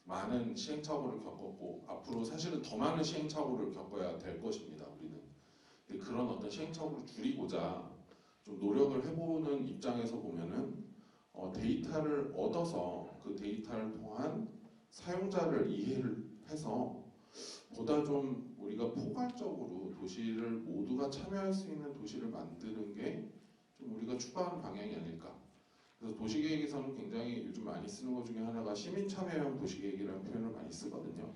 많은 시행착오를 겪었고 앞으로 사실은 더 많은 시행착오를 겪어야 될 것입니다. 우리는. 근데 그런 어떤 시행착오를 줄이고자 좀 노력을 해보는 입장에서 보면은 데이터를 얻어서 그 데이터를 통한 사용자를 이해를 해서 보다 좀 우리가 포괄적으로 도시를 모두가 참여할 수 있는 도시를 만드는 게 좀 우리가 추구하는 방향이 아닐까. 그래서 도시계획에서는 굉장히 요즘 많이 쓰는 것 중에 하나가 시민참여형 도시계획이라는 표현을 많이 쓰거든요.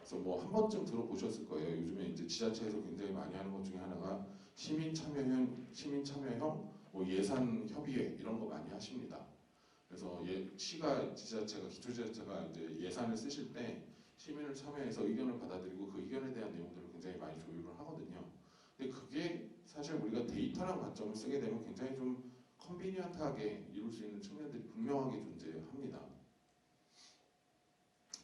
그래서 뭐 한 번쯤 들어보셨을 거예요. 요즘에 이제 지자체에서 굉장히 많이 하는 것 중에 하나가 시민 참여형 뭐 예산 협의회 이런 거 많이 하십니다. 그래서 시가 지자체가 기초지자체가 이제 예산을 쓰실 때 시민을 참여해서 의견을 받아들이고 그 의견에 대한 내용들을 굉장히 많이 조율을 하거든요. 근데 그게 사실 우리가 데이터라는 관점을 쓰게 되면 굉장히 좀 컨비니언트하게 이룰 수 있는 측면들이 분명하게 존재합니다.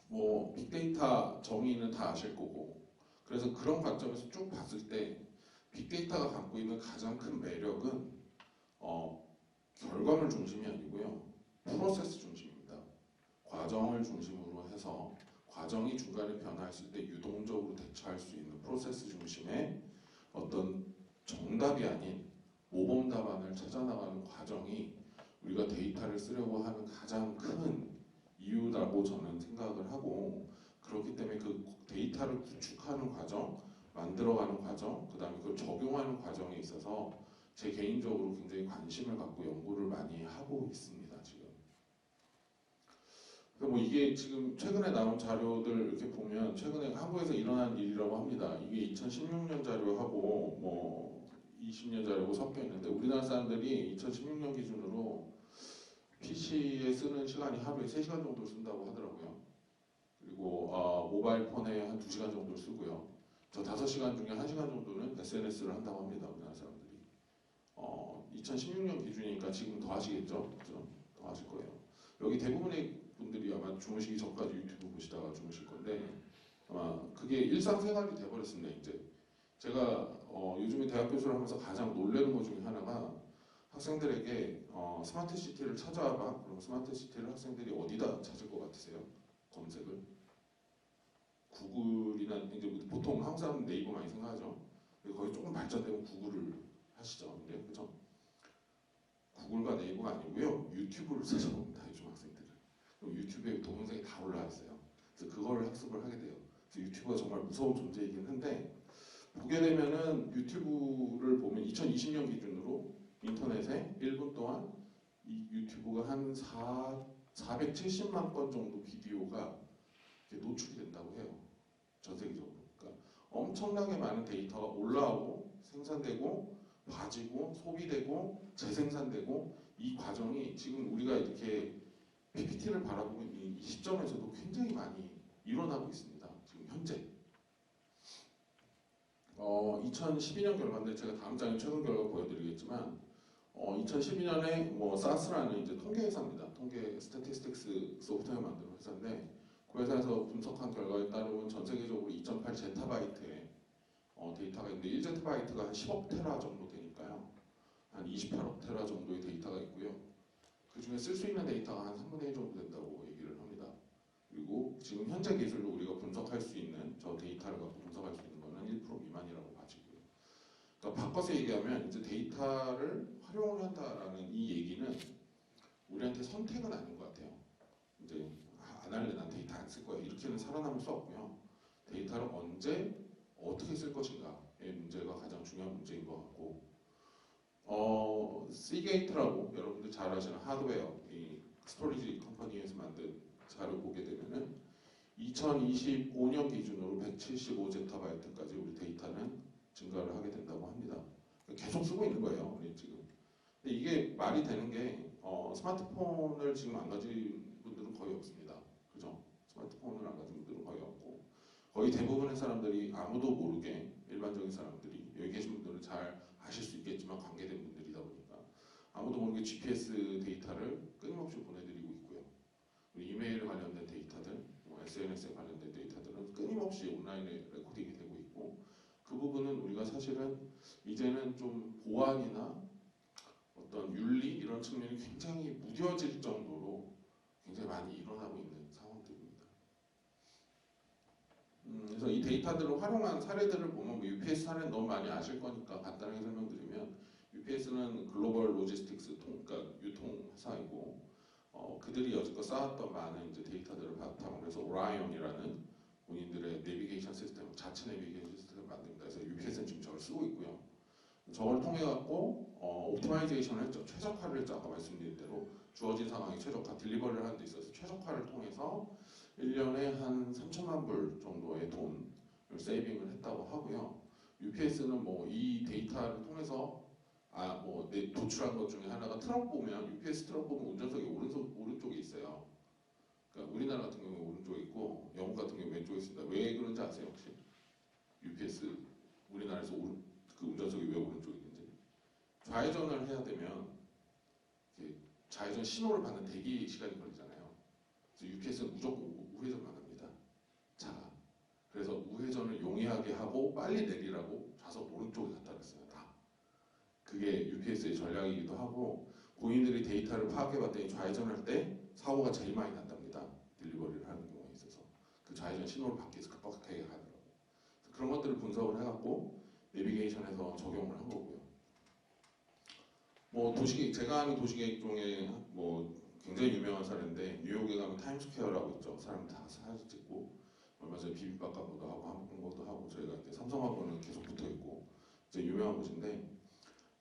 뭐 빅데이터 정의는 다 아실 거고, 그래서 그런 관점에서 쭉 봤을 때 빅데이터가 갖고 있는 가장 큰 매력은 결과물 중심이 아니고요, 프로세스 중심입니다. 과정을 중심으로 해서 과정이 중간에 변화했을 때 유동적으로 대처할 수 있는 프로세스 중심의 어떤 정답이 아닌 모범 답안을 찾아나가는 과정이 우리가 데이터를 쓰려고 하는 가장 큰 이유라고 저는 생각을 하고, 그렇기 때문에 그 데이터를 구축하는 과정, 만들어가는 과정, 그 다음에 그걸 적용하는 과정에 있어서 제 개인적으로 굉장히 관심을 갖고 연구를 많이 하고 있습니다, 지금. 뭐 이게 지금 최근에 나온 자료들 이렇게 보면 최근에 한국에서 일어난 일이라고 합니다. 이게 2016년 자료하고 뭐 20년 자료고 섞여 있는데, 우리나라 사람들이 2016년 기준으로 PC에 쓰는 시간이 하루에 3시간 정도 쓴다고 하더라고요. 그리고 모바일 폰에 한 2시간 정도 쓰고요. 저 5시간 중에 1시간 정도는 SNS를 한다고 합니다, 우리나라 사람들이. 2016년 기준이니까 지금 더 하시겠죠? 그죠? 더 하실 거예요. 여기 대부분의 분들이 아마 주무시기 전까지 유튜브 보시다가 주무실 건데, 아마 그게 일상생활이 돼버렸습니다, 이제. 제가 요즘에 대학 교수를 하면서 가장 놀라는 것 중에 하나가 학생들에게 스마트 시티를 찾아와봐. 그럼 스마트 시티를 학생들이 어디다 찾을 것 같으세요? 검색을? 구글이나 이제 보통 한국 사람은 네이버 많이 생각하죠. 거기 조금 발전되면 구글을 하시죠. 근데 그죠? 구글과 네이버가 아니고요, 유튜브를 찾아봅니다, 요즘 학생들은. 그럼 유튜브에 동영상이 다 올라와 있어요. 그래서 그거를 학습을 하게 돼요. 그래서 유튜브가 정말 무서운 존재이긴 한데, 보게 되면은 유튜브를 보면 2020년 기준으로 인터넷에 1분 동안 이 유튜브가 한 470만 건 정도 비디오가 노출이 된다고 해요. 전 세계적으로. 그러니까 엄청나게 많은 데이터가 올라오고 생산되고 봐지고 소비되고 재생산되고, 이 과정이 지금 우리가 이렇게 PPT를 바라보고 있는 이 시점에서도 굉장히 많이 일어나고 있습니다. 지금 현재. 2012년 결과인데 제가 다음 장에 최근 결과 보여드리겠지만, 2012년에 뭐 사스라는 이제 통계 회사입니다. 통계 스태티스틱스 소프트웨어 만드는 회사인데, 그 회사에서 분석한 결과에 따르면 전 세계적으로 2.8 제타바이트의 데이터가 있는데, 1제타바이트가 한 10억 테라 정도 되니까요. 한 28억 테라 정도의 데이터가 있고요. 그 중에 쓸 수 있는 데이터가 한 3분의 1 정도 된다고 얘기를 합니다. 그리고 지금 현재 기술로 우리가 분석할 수 있는, 저 데이터를 갖고 분석할 수 있는 거는 1% 미만이라고 봐지고요. 그러니까 바꿔서 얘기하면 이제 데이터를 활용을 한다라는 이 얘기는 우리한테 선택은 아닌 것 같아요. 이제 안 할래, 난 데이터 안 쓸 거야, 이렇게는 살아남을 수 없고요. 데이터를 언제 어떻게 쓸 것인가의 문제가 가장 중요한 문제인 것 같고, 시게이트라고 여러분들 잘 아시는 하드웨어, 이 스토리지 컴퍼니에서 만든 자료 보게 되면은 2025년 기준으로 175제타바이트까지 우리 데이터는 증가를 하게 된다고 합니다. 계속 쓰고 있는 거예요, 우리 지금. 근데 이게 말이 되는 게, 스마트폰을 지금 안 가진 분들은 거의 없습니다. 그죠? 스마트폰을 안 가진 분들은 거의 없고, 거의 대부분의 사람들이 아무도 모르게, 일반적인 사람들이, 여기 계신 분들은 잘 아실 수 있겠지만 관계된 분들이다 보니까 아무도 모르게 GPS 데이터를 끊임없이 보내드리고 있고요. 이메일 관련된 데이터들, SNS에 관련된 데이터들은 끊임없이 온라인에 레코딩이 되고 있고, 그 부분은 우리가 사실은 이제는 좀 보안이나 어떤 윤리 이런 측면이 굉장히 무뎌질 정도로 굉장히 많이 일어나고 있는 상황들입니다. 그래서 이 데이터들을 활용한 사례들을 보면, 뭐 UPS 사례는 너무 많이 아실 거니까 간단하게 설명드리면, UPS는 글로벌 로지스틱스 그러니까 유통 회사이고, 그들이 여지껏 쌓았던 많은 이제 데이터들을 바탕으로 해서 오라이언이라는 본인들의 내비게이션 시스템, 자체 내비게이션 시스템을 만듭니다. 그래서 UPS는 지금 저걸 쓰고 있고요. 저걸 통해 갖고 옵티마이제이션을 했죠. 최적화를 했죠. 아까 말씀드린 대로 주어진 상황에 최적화, 딜리버리를 하는 데 있어서 최적화를 통해서 1년에 한 3천만 불 정도의 돈을 세이빙을 했다고 하고요. UPS는 뭐 이 데이터를 통해서 도출한 것 중에 하나가 트럭 보면 UPS 트럭 보면 운전석이 오른쪽에 있어요. 그러니까 우리나라 같은 경우에 오른쪽에 있고 영국 같은 경우에 왼쪽에 있습니다. 왜 그런지 아세요 혹시? UPS 우리나라에서 그 운전석이 왜 오른쪽에 있는지. 좌회전을 해야 되면 좌회전 신호를 받는 대기 시간이 걸리잖아요. 그래서 UPS는 무조건 우회전만 합니다. 차가. 그래서 우회전을 용이하게 하고 빨리 내리라고 좌석 오른쪽에 갖다 놨어요. 다. 그게 UPS의 전략이기도 하고 본인들이 데이터를 파악해봤더니 좌회전할 때 사고가 제일 많이 난답니다. 딜리버리를 하는 경우에 있어서. 그 좌회전 신호를 받기 위해서 급박하게 하더라고요. 그런 것들을 분석을 해갖고 내비게이션에서 적용을 한 거고요. 뭐 제가 아는 도시계획 중에 뭐 굉장히 유명한 사례인데 뉴욕에 가면 타임스퀘어라고 있죠. 사람 다 사진 찍고 얼마 전에 비빔밥 광고도 하고 한국도 하고 저희가 이제 삼성하고는 계속 붙어 있고 이제 유명한 곳인데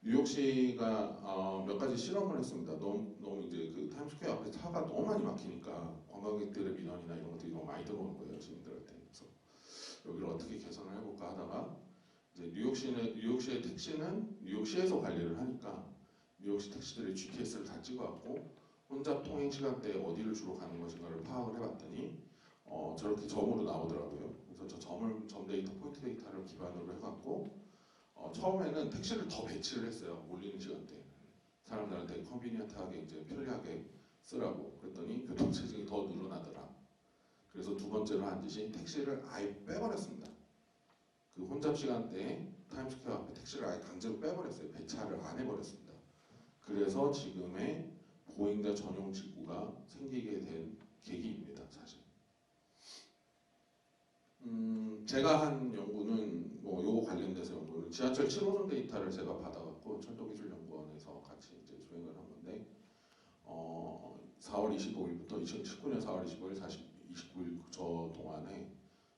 뉴욕시가 몇 가지 실험을 했습니다. 너무 이제 그 타임스퀘어 앞에 차가 너무 많이 막히니까 관광객들의 민원이나 이런 것들이 너무 많이 들어오는 거예요 시민들한테. 그래서 여기를 어떻게 개선을 해볼까 하다가 이제 뉴욕시의 택시는 뉴욕시에서 관리를 하니까 뉴욕시 택시들의 GPS를 다 찍어갖고 혼잡 통행 시간대에 어디를 주로 가는 것인가를 파악을 해봤더니 저렇게 점으로 나오더라고요. 그래서 저 점 데이터, 포인트 데이터를 기반으로 해갖고 처음에는 택시를 더 배치를 했어요. 몰리는 시간대에 사람들한테 컨비니언트하게 이제 편리하게 쓰라고. 그랬더니 교통체증이 더 늘어나더라. 그래서 두 번째로 한 짓이 택시를 아예 빼버렸습니다. 그 혼잡 시간대에 타임스퀘어 앞에 택시를 아예 강제로 빼버렸어요. 배차를 안 해버렸습니다. 그래서 지금의 보행자 전용 직구가 생기게 된 계기입니다. 사실. 제가 한 연구는 뭐 요거 관련돼서 연구는 지하철 7호선 데이터를 제가 받아갖고 철도기술연구원에서 같이 이제 수행을 한 건데 4월 25일부터 2019년 4월 25일 29일 저 동안에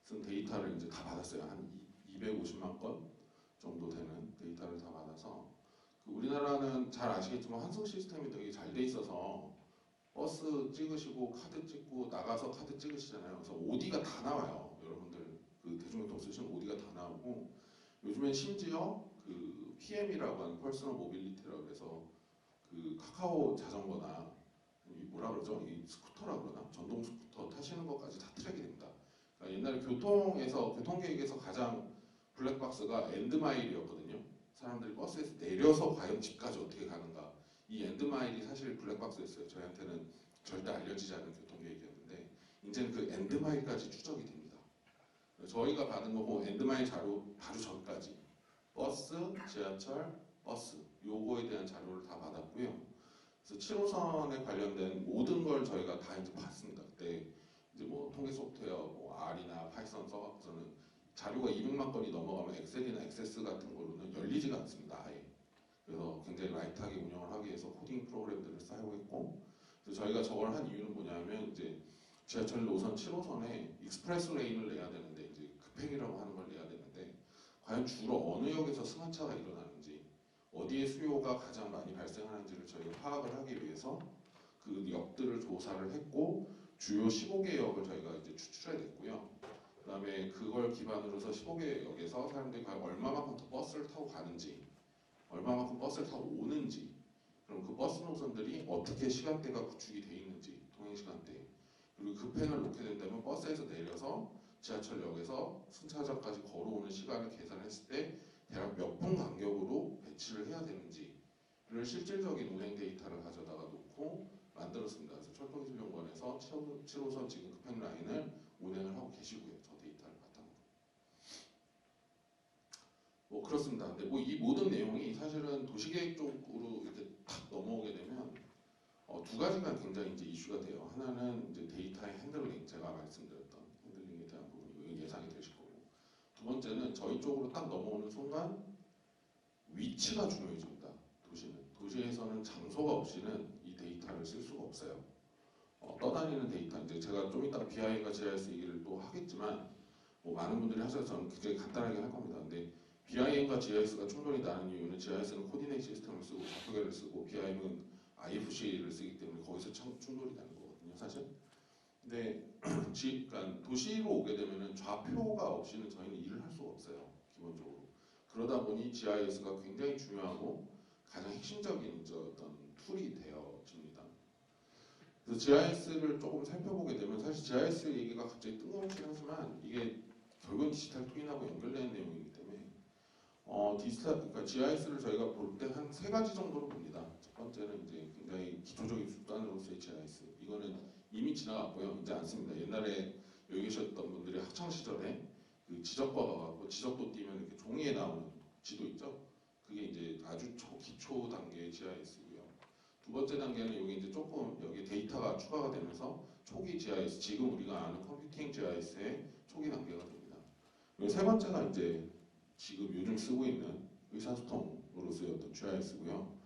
쓴 데이터를 이제 다 받았어요. 한 250만 건 정도 되는 데이터를 다 받아서 우리나라는 잘 아시겠지만 환승 시스템이 되게 잘 돼 있어서 버스 찍으시고 카드 찍고 나가서 카드 찍으시잖아요. 그래서 OD가 다 나와요. 여러분들 그 대중교통 쓰시면 OD가 다 나오고 요즘엔 심지어 그 PM이라고 하는 퍼스널 모빌리티라고 해서 그 카카오 자전거나 뭐라 그러죠? 이 스쿠터라 그러나? 전동 스쿠터 타시는 것까지 다 트랙이 됩니다. 그러니까 옛날에 교통계획에서 가장 블랙박스가 엔드마일이었거든요. 사람들이 버스에서 내려서 과연 집까지 어떻게 가는가. 이 엔드마일이 사실 블랙박스였어요. 저희한테는 절대 알려지지 않은 교통계획이었는데 이제는 그 엔드마일까지 추적이 됩니다. 저희가 받은 거 보면 엔드마일 자료 바로 전까지 버스, 지하철, 버스 요거에 대한 자료를 다 받았고요. 그래서 7호선에 관련된 모든 걸 저희가 다 이제 봤습니다. 그때 이제 뭐 통계 소프트웨어 뭐 R이나 파이썬 써갖고서는 자료가 200만 건이 넘어가면 엑셀이나 액세스 같은 거로는 열리지가 않습니다. 아예. 그래서 굉장히 라이트하게 운영을 하기 위해서 코딩 프로그램들을 사용했고, 그래서 저희가 저걸 한 이유는 뭐냐면 이제 지하철 노선 7호선에 익스프레스 레인을 내야 되는데 이제 급행이라고 하는 걸 내야 되는데 과연 주로 어느 역에서 승하차가 일어나는지 어디에 수요가 가장 많이 발생하는지를 저희가 파악을 하기 위해서 그 역들을 조사를 했고 주요 15개 역을 저희가 이제 추출해냈고요. 그다음에 그걸 기반으로 해서 15개 역에서 사람들이 과연 얼마만큼 더 버스를 타고 가는지, 얼마만큼 버스를 타고 오는지, 그럼 그 버스 노선들이 어떻게 시간대가 구축이 돼 있는지, 통행 시간대, 그리고 급행을 놓게 된다면 버스에서 내려서 지하철역에서 승차장까지 걸어오는 시간을 계산했을 때 대략 몇 분 간격으로 배치를 해야 되는지를 실질적인 운행 데이터를 가져다가 놓고 만들었습니다. 그래서 철도기술연구원에서 7호선 지금 급행 라인을 운행을 하고 계시고요. 저 데이터를 바탕으로. 뭐 그렇습니다. 근데 뭐 이 모든 내용이 사실은 도시계획 쪽으로 이렇게 탁 넘어오게 되면 두 가지가 굉장히 이제 이슈가 돼요. 하나는 이제 데이터의 핸들링, 제가 말씀드렸던 핸들링에 대한 부분이 예상이 되실 거고, 두 번째는 저희 쪽으로 딱 넘어오는 순간 위치가 중요해집니다. 도시에서는 장소가 없이는 이 데이터를 쓸 수가 없어요. 떠다니는 데이터, 이제 제가 좀 이따 BIM과 GIS 얘기를 또 하겠지만 뭐 많은 분들이 하셔서 저는 굉장히 간단하게 할 겁니다. 근데 BIM과 GIS가 충돌이 나는 이유는 GIS는 코디네이트 시스템을 쓰고 좌표계를 쓰고 BIM은 IFC를 쓰기 때문에 거기서 충돌이 되는 거거든요, 사실. 근데 그러니까 도시로 오게 되면은 좌표가 없이는 저희는 일을 할 수가 없어요, 기본적으로. 그러다 보니 GIS가 굉장히 중요하고 가장 핵심적인 어떤 툴이 되어집니다. 그래서 GIS를 조금 살펴보게 되면 사실 GIS 얘기가 갑자기 뜬금없이 하지만 이게 결국은 디지털 트윈하고 연결되는 내용이기 때문에 그러니까 GIS를 저희가 볼 때 한 세 가지 정도로 봅니다. 첫 번째는 이제 굉장히 기초적인 수단으로서의 GIS. 이거는 이미 지나갔고요. 이제 안 씁니다. 옛날에 여기 계셨던 분들이 학창 시절에 그 지적과가 갖고 지적도 띄면 이렇게 종이에 나오는 지도 있죠. 그게 이제 아주 기초 단계의 GIS고요. 두 번째 단계는 여기 이제 조금 여기 데이터가 추가가 되면서 초기 GIS, 지금 우리가 아는 컴퓨팅 GIS의 초기 단계가 됩니다. 그리고 세 번째가 이제 지금 요즘 쓰고 있는 의사소통으로서의 어떤 GIS고요.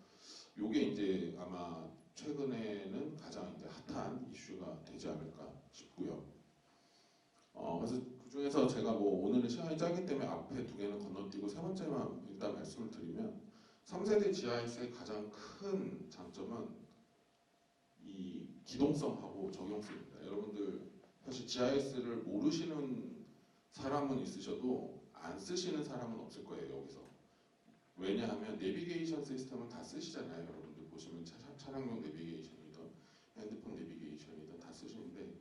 요게 이제 아마 최근에는 가장 이제 핫한 이슈가 되지 않을까 싶고요. 그래서 그 중에서 제가 뭐 오늘은 시간이 짧기 때문에 앞에 두 개는 건너뛰고 세 번째만 일단 말씀을 드리면 3세대 GIS의 가장 큰 장점은 이 기동성하고 적용성입니다. 여러분들 사실 GIS를 모르시는 사람은 있으셔도 안 쓰시는 사람은 없을 거예요, 여기서. 왜냐하면 내비게이션 시스템은 다 쓰시잖아요. 여러분들 보시면 차량용 내비게이션이든 핸드폰 내비게이션이든 다 쓰시는데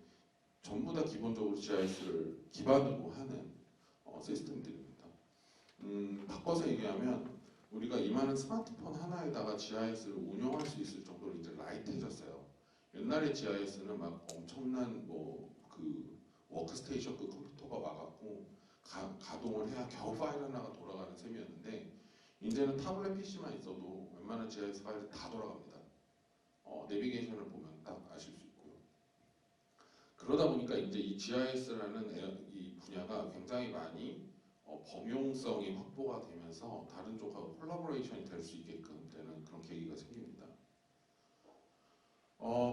전부 다 기본적으로 GIS를 기반으로 하는 시스템들입니다. 바꿔서 얘기하면 우리가 이만한 스마트폰 하나에다가 GIS를 운영할 수 있을 정도로 이제 라이트해졌어요. 옛날에 GIS는 막 엄청난 뭐 그 워크스테이션 그 컴퓨터가 와갖고 가동을 해야 겨우 파일 하나가 돌아가는 셈이었는데 이제는 타블렛 PC만 있어도 웬만한 GIS 파일이 다 돌아갑니다. 내비게이션을 보면 딱 아실 수 있고요. 그러다 보니까 이제 이 GIS라는 이 분야가 굉장히 많이 범용성이 확보가 되면서 다른 쪽하고 콜라보레이션이 될 수 있게끔 되는 그런 계기가 생깁니다.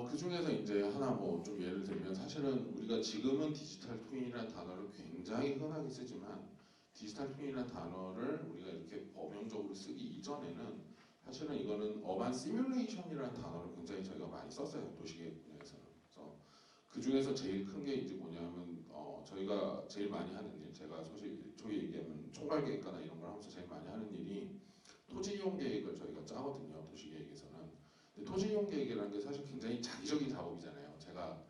그 중에서 이제 하나 뭐 좀 예를 들면 사실은 우리가 지금은 디지털 트윈이라는 단어를 굉장히 흔하게 쓰지만 디지털 트윈이라는 단어를 우리가 이렇게 범용적으로 쓰기 이전에는 사실은 이거는 어반 시뮬레이션이라는 단어를 굉장히 저희가 많이 썼어요, 도시계획 분야에서는. 그래서 그 중에서 제일 큰 게 이제 뭐냐면 저희가 제일 많이 하는 일, 제가 소위 얘기하면 총괄계획과나 이런 걸 하면서 제일 많이 하는 일이 토지 이용 계획을 저희가 짜거든요, 도시계획에서는. 근데 토지 이용 계획이라는 게 사실 굉장히 자기적인 작업이잖아요. 제가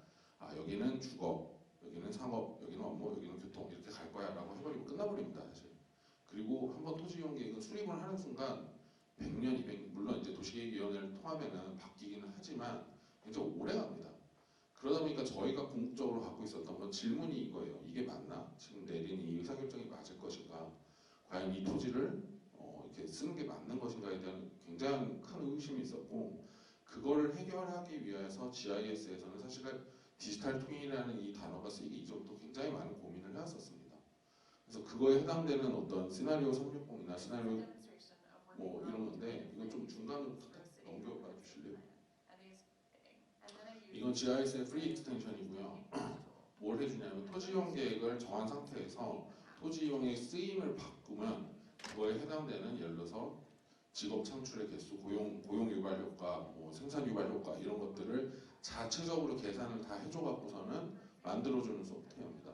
여기는 주거, 여기는 상업, 여기는 업무, 여기는 교통 이렇게 갈 거야 라고 해버리고 끝나버립니다, 사실. 그리고 한번 토지 이용 계획은 수립을 하는 순간 100년, 200년, 물론 이제 도시계획위원회를 통하면은 바뀌기는 하지만 굉장히 오래 갑니다. 그러다 보니까 저희가 궁극적으로 갖고 있었던 건 질문이 이거예요. 이게 맞나? 지금 내린 이 의사결정이 맞을 것인가? 과연 이 토지를 이렇게 쓰는 게 맞는 것인가에 대한 굉장히 큰 의심이 있었고 그걸 해결하기 위해서 GIS에서는 사실은 디지털 트윈이라는 이 단어가 쓰이기 이전부터 굉장히 많은 고민을 해왔었습니다. 그래서 그거에 해당되는 어떤 시나리오 360이나 시나리오 뭐 이런 건데 이건 좀 중간으로 넘겨봐 주실래요? 이건 GIS의 프리 익스텐션이고요. 뭘 해주냐면 토지 이용 계획을 정한 상태에서 토지 이용의 쓰임을 바꾸면 그거에 해당되는 예를 들어서 직업 창출의 개수, 고용 유발 효과, 뭐 생산 유발 효과 이런 것들을 자체적으로 계산을 다 해줘갖고서는 만들어주는 소프트웨어입니다.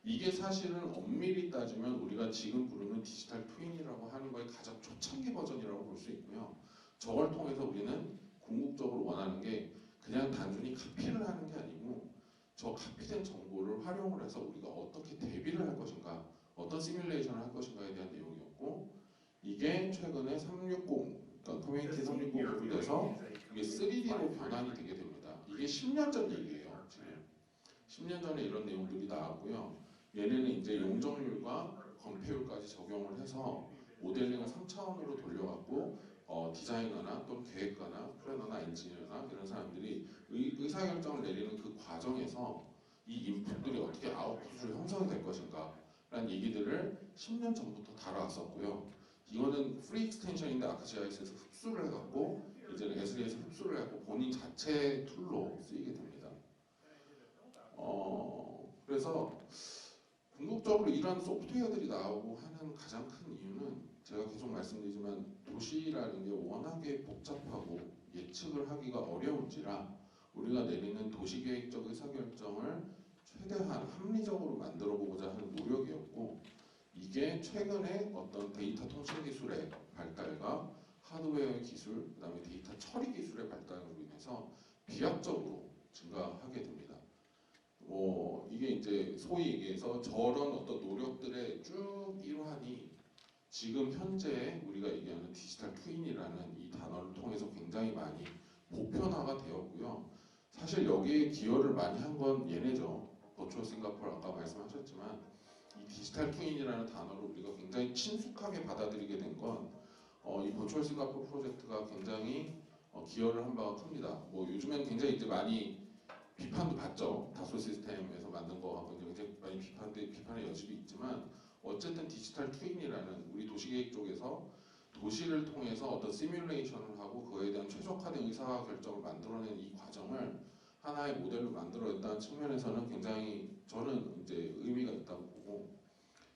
이게 사실은 엄밀히 따지면 우리가 지금 부르는 디지털 트윈이라고 하는 거의 가장 초창기 버전이라고 볼 수 있고요. 저걸 통해서 우리는 궁극적으로 원하는 게 그냥 단순히 카피를 하는 게 아니고 저 카피된 정보를 활용을 해서 우리가 어떻게 대비를 할 것인가, 어떤 시뮬레이션을 할 것인가에 대한 내용이었고 이게 최근에 360, 그러니까 커뮤니티 360으로 돼서 이게 3D로 변환이 되게 됩니다. 이게 10년 전 얘기예요. 지금 10년 전에 이런 내용들이 나왔고요. 얘네는 이제 용적률과 건폐율까지 적용을 해서 모델링을 3차원으로 돌려갖고 디자이너나 또는 계획가나 플래너나 엔지니어나 이런 사람들이 의사결정을 내리는 그 과정에서 이 인풋들이 어떻게 아웃풋으로 형성이 될 것인가 라는 얘기들을 10년 전부터 다뤄왔었고요. 이거는 프리 익스텐션인데 아까 GIS에서 흡수를 해갖고 이제는 SD에서 흡수를 해갖고 본인 자체 툴로 쓰이게 됩니다. 그래서 궁극적으로 이런 소프트웨어들이 나오고 하는 가장 큰 이유는 제가 계속 말씀드리지만 도시라는 게 워낙에 복잡하고 예측을 하기가 어려운지라 우리가 내리는 도시계획적 의사결정을 최대한 합리적으로 만들어 보고자 하는 노력이었고, 이게 최근에 어떤 데이터 통신 기술의 발달과 하드웨어 기술, 그다음에 데이터 처리 기술의 발달으로 인해서 비약적으로 증가하게 됩니다. 이게 이제 소위 얘기해서 저런 어떤 노력들의 쭉 일환이 지금 현재 우리가 얘기하는 디지털 트윈이라는 이 단어를 통해서 굉장히 많이 보편화가 되었고요. 사실 여기에 기여를 많이 한 건 얘네죠. 버추얼 싱가포르 아까 말씀하셨지만 이 디지털 트윈이라는 단어를 우리가 굉장히 친숙하게 받아들이게 된 건 이 버추얼 싱가포르 프로젝트가 굉장히 기여를 한 바가 큽니다. 요즘엔 굉장히 이제 많이 비판도 받죠. 다소 시스템에서 만든 거하고 굉장히 많이 비판의 여지도 있지만, 어쨌든 디지털 트윈이라는 우리 도시계획 쪽에서 도시를 통해서 어떤 시뮬레이션을 하고 그거에 대한 최적화된 의사결정을 만들어낸 이 과정을 하나의 모델로 만들어냈다는 측면에서는 굉장히 저는 이제 의미가 있다고 보고,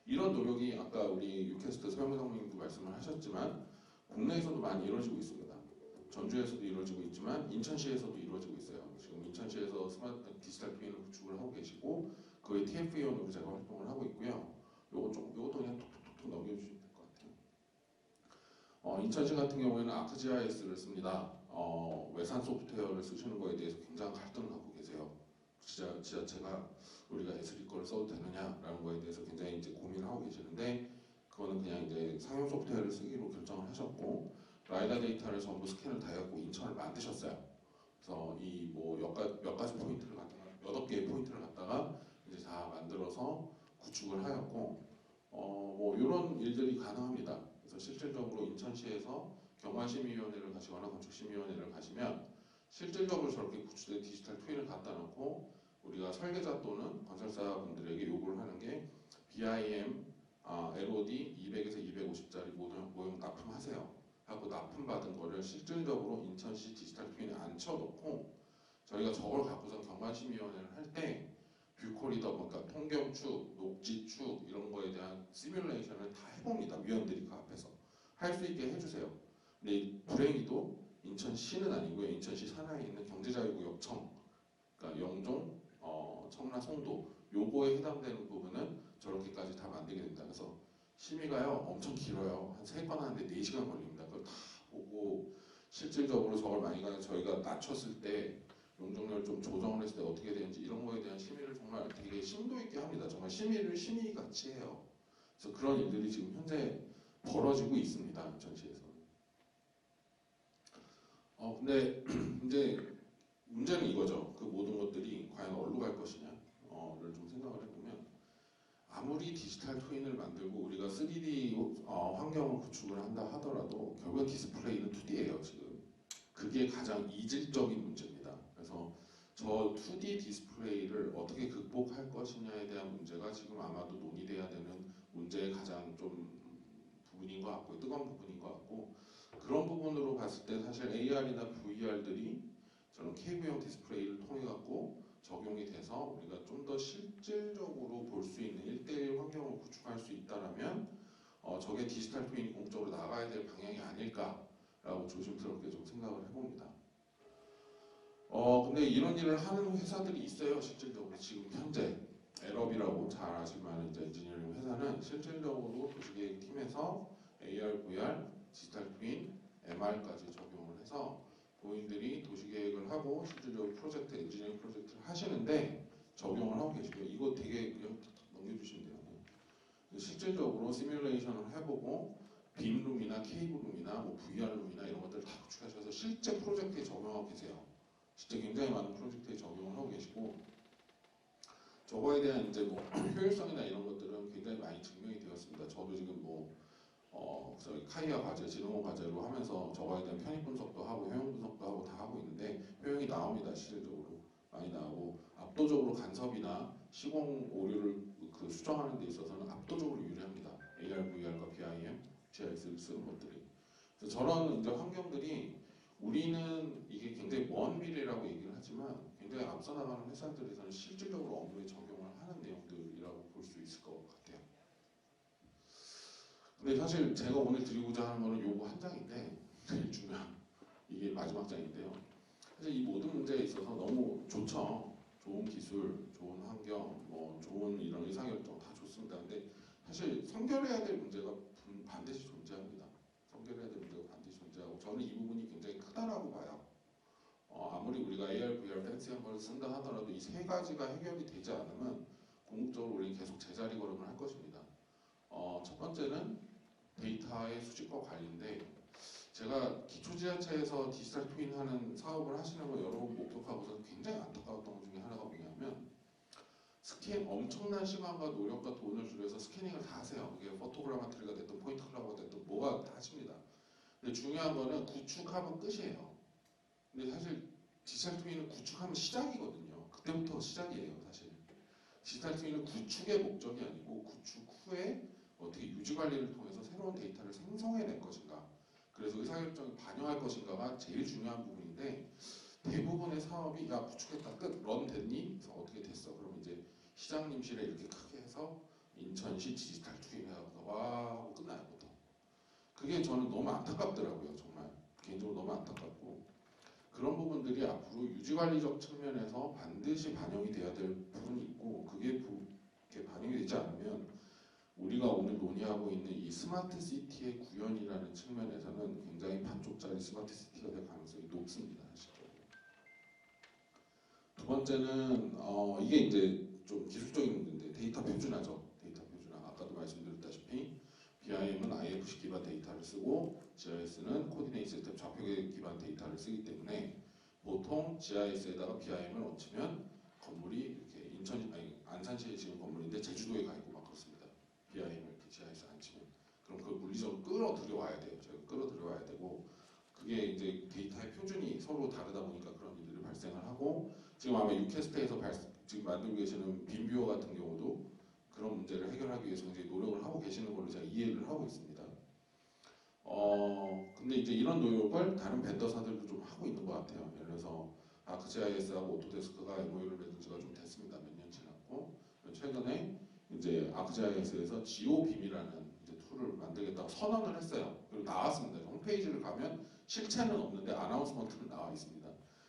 이런 노력이 아까 우리 유캐스트 서영상님도 말씀을 하셨지만 국내에서도 많이 이루어지고 있습니다. 전주에서도 이루어지고 있지만 인천시에서도 이루어지고 있어요. 지금 인천시에서 스마트 디지털 트윈을 구축을 하고 계시고 그의 TF위원으로 제가 활동을 하고 있고요. 요것도 그냥 톡톡톡 넘겨주시면 될 것 같아요. 인천시 같은 경우에는 아크GIS를 씁니다. 외산 소프트웨어를 쓰시는 거에 대해서 굉장한 갈등을 갖고 계세요. 지자체가 우리가 S3 거를 써도 되느냐라는 거에 대해서 굉장히 이제 고민을 하고 계시는데, 그거는 그냥 이제 상용 소프트웨어를 쓰기로 결정을 하셨고, 라이다 데이터를 전부 스캔을 다 해갖고 인천을 만드셨어요. 그래서 이 몇 가지 포인트를 갖다가 8개의 포인트를 갖다가 이제 다 만들어서 구축을 하였고, 이런 일들이 가능합니다. 그래서 실질적으로 인천시에서 경관심의위원회를 가시거나 건축심의위원회를 가시면 실질적으로 저렇게 구축된 디지털 트윈을 갖다 놓고 우리가 설계자 또는 건설사분들에게 요구를 하는 게 BIM, LOD 200에서 250짜리 모형 납품하세요 하고 납품받은 거를 실질적으로 인천시 디지털 트윈에 앉혀놓고 저희가 저걸 갖고서 경관심의위원회를 할 때 뷰코리더, 그러니까 통경축, 녹지축 이런 거에 대한 시뮬레이션을 다 해봅니다. 위원들이 그 앞에서 할 수 있게 해주세요. 근데 불행히도 인천시는 아니고요. 인천시 산하에 있는 경제자유구역청, 그러니까 영종, 청라, 송도 요거에 해당되는 부분은 저렇게까지 다 만들게 됩니다. 그래서 심의가요 엄청 길어요. 한 3번 하는데 4시간 걸립니다. 그걸 다 보고 실질적으로 저걸 만약에 저희가 낮췄을 때 용적률을 좀 조정을 했을 때 어떻게 되는지 이런 거에 대한 심의를 정말 되게 심도 있게 합니다. 정말 심의를 심의같이 해요. 그래서 그런 일들이 지금 현재 벌어지고 있습니다. 인천시에서. 근데 이제 문제는 이거죠. 그 모든 것들이 과연 어디로 갈 것이냐를 좀 생각을 해보면, 아무리 디지털 트윈을 만들고 우리가 3D 환경을 구축을 한다 하더라도 결국엔 디스플레이는 2D예요. 지금 그게 가장 이질적인 문제입니다. 그래서 저 2D 디스플레이를 어떻게 극복할 것이냐에 대한 문제가 지금 아마도 논의돼야 되는 문제의 가장 좀 부분인 것 같고, 뜨거운 부분인 것 같고, 그런 부분으로 봤을 때 사실 AR이나 VR들이 저런 케이블형 디스플레이를 통해 갖고 적용이 돼서 우리가 좀 더 실질적으로 볼 수 있는 1:1 환경을 구축할 수 있다라면 저게 디지털 트윈이 공적으로 나가야 될 방향이 아닐까라고 조심스럽게 좀 생각을 해봅니다. 근데 이런 일을 하는 회사들이 있어요. 실질적으로 지금 현재 에럽이라고 잘 아실 만한 이제 엔지니어링 회사는 실질적으로 도시계획 팀에서 AR, VR, 디지털 트윈, MR까지 적용을 해서 본인들이 도시계획을 하고 실질적으로 프로젝트, 엔지니어링 프로젝트를 하시는데 적용을 하고 계시고요. 이거 되게 그냥 넘겨주시면 돼요. 실질적으로 시뮬레이션을 해보고 빔룸이나 케이블룸이나 VR룸이나 이런 것들을 다 구축하셔서 실제 프로젝트에 적용하고 계세요. 진짜 굉장히 많은 프로젝트에 적용을 하고 계시고, 저거에 대한 이제 효율성이나 이런 것들은 굉장히 많이 증명이 되었습니다. 저도 지금 카이아 과제, 지능원 과제로 하면서 저거에 대한 편입 분석도 하고 효용 분석도 하고 다 하고 있는데 효용이 나옵니다. 실질적으로 많이 나오고, 압도적으로 간섭이나 시공 오류를 수정하는 데 있어서는 압도적으로 유리합니다. AR, VR과 BIM, GIS를 쓰는 것들이. 그래서 저런 이제 환경들이 우리는 이게 굉장히 먼 미래라고 얘기를 하지만 굉장히 앞서 나가는 회사들에서는 실질적으로 업무에 적용을 하는 내용들이라고 볼 수 있을 것 같아요. 근데 사실 제가 오늘 드리고자 하는 거는 요거 한 장인데 제일 중요한 이게 마지막 장인데요. 사실 이 모든 문제에 있어서 너무 좋죠. 좋은 기술, 좋은 환경, 뭐 좋은 이런 의사결정 다 좋습니다. 근데 사실 선결해야 될 문제가 반드시 존재합니다. 선결해야 될 문제가 반드시 존재하고 저는 이 부분이 굉장히 크다라고 봐요. 아무리 우리가 AR, VR, 펜싱 걸 쓴다 하더라도 이 세 가지가 해결이 되지 않으면 궁극적으로 우리는 계속 제자리 걸음을 할 것입니다. 첫 번째는 데이터의 수집과 관리인데 제가 기초지자체에서 디지털 트윈 하는 사업을 하시는 거 여러 번 목격하고서 굉장히 안타까웠던 것 중에 하나가 뭐냐면 엄청난 시간과 노력과 돈을 들여서 스캐닝을 다 하세요. 그게 포토그라마트리가 됐든 포인트 클라우드가 됐든 뭐가 다 하십니다. 근데 중요한 거는 구축하면 끝이에요. 근데 사실 디지털 트윈은 구축하면 시작이거든요. 그때부터 시작이에요, 사실. 디지털 트윈은 구축의 목적이 아니고 구축 후에 어떻게 유지 관리를 통해서 새로운 데이터를 생성해낼 것인가, 그래서 의사결정이 반영할 것인가가 제일 중요한 부분인데 대부분의 사업이 야 구축했다 끝, 런 됐니? 그래서 어떻게 됐어? 그럼 이제 시장님실에 이렇게 크게 해서 인천시 디지털 트윈 해서 와 하고 끝나요 보통. 그게 저는 너무 안타깝더라고요. 정말 개인적으로 너무 안타깝고 그런 부분들이 앞으로 유지관리적 측면에서 반드시 반영이 돼야 될 부분이 있고 그게 이렇게 반영이 되지 않으면 우리가 오늘 논의하고 있는 이 스마트 시티의 구현이라는 측면에서는 굉장히 반쪽짜리 스마트 시티가 될 가능성이 높습니다. 실제로. 두 번째는 이게 이제 좀 기술적인 문제인데 데이터 표준화죠. 데이터 표준화. 아까도 말씀드렸다시피 BIM은 IFC 기반 데이터를 쓰고 GIS는 코디네이트 시스템 좌표 기반 데이터를 쓰기 때문에 보통 GIS에다가 BIM을 얹히면 건물이 이렇게 안산시에 지은 건물인데 제주도에 가 있고 막 그렇습니다. BIM을 이렇게 GIS 안 치면 그럼 그걸 물리적으로 끌어들여와야 돼요. 저희가 끌어들여와야 되고 그게 이제 데이터의 표준이 서로 다르다 보니까 그런 일들이 발생을 하고 지금 아마 유캐스트에서 지금 만들고 계시는 빔뷰어 같은 경우도 그런 문제를 해결하기 위해서 굉장히 노력을 하고 계시는 걸로 제가 이해를 하고 있습니다. 근데 이제 이런 노력을 다른 벤더사들도 좀 하고 있는 것 같아요. 예를 들어서 아크GIS하고 오토데스크가 MOU를 맺은 지가 좀 됐습니다. 몇 년 지났고 최근에 이제 아크GIS에서 GeoBeam이라는 이제 툴을 만들겠다고 선언을 했어요. 그리고 나왔습니다. 홈페이지를 가면 실체는 없는데 아나운스먼트는 나와 있습니다.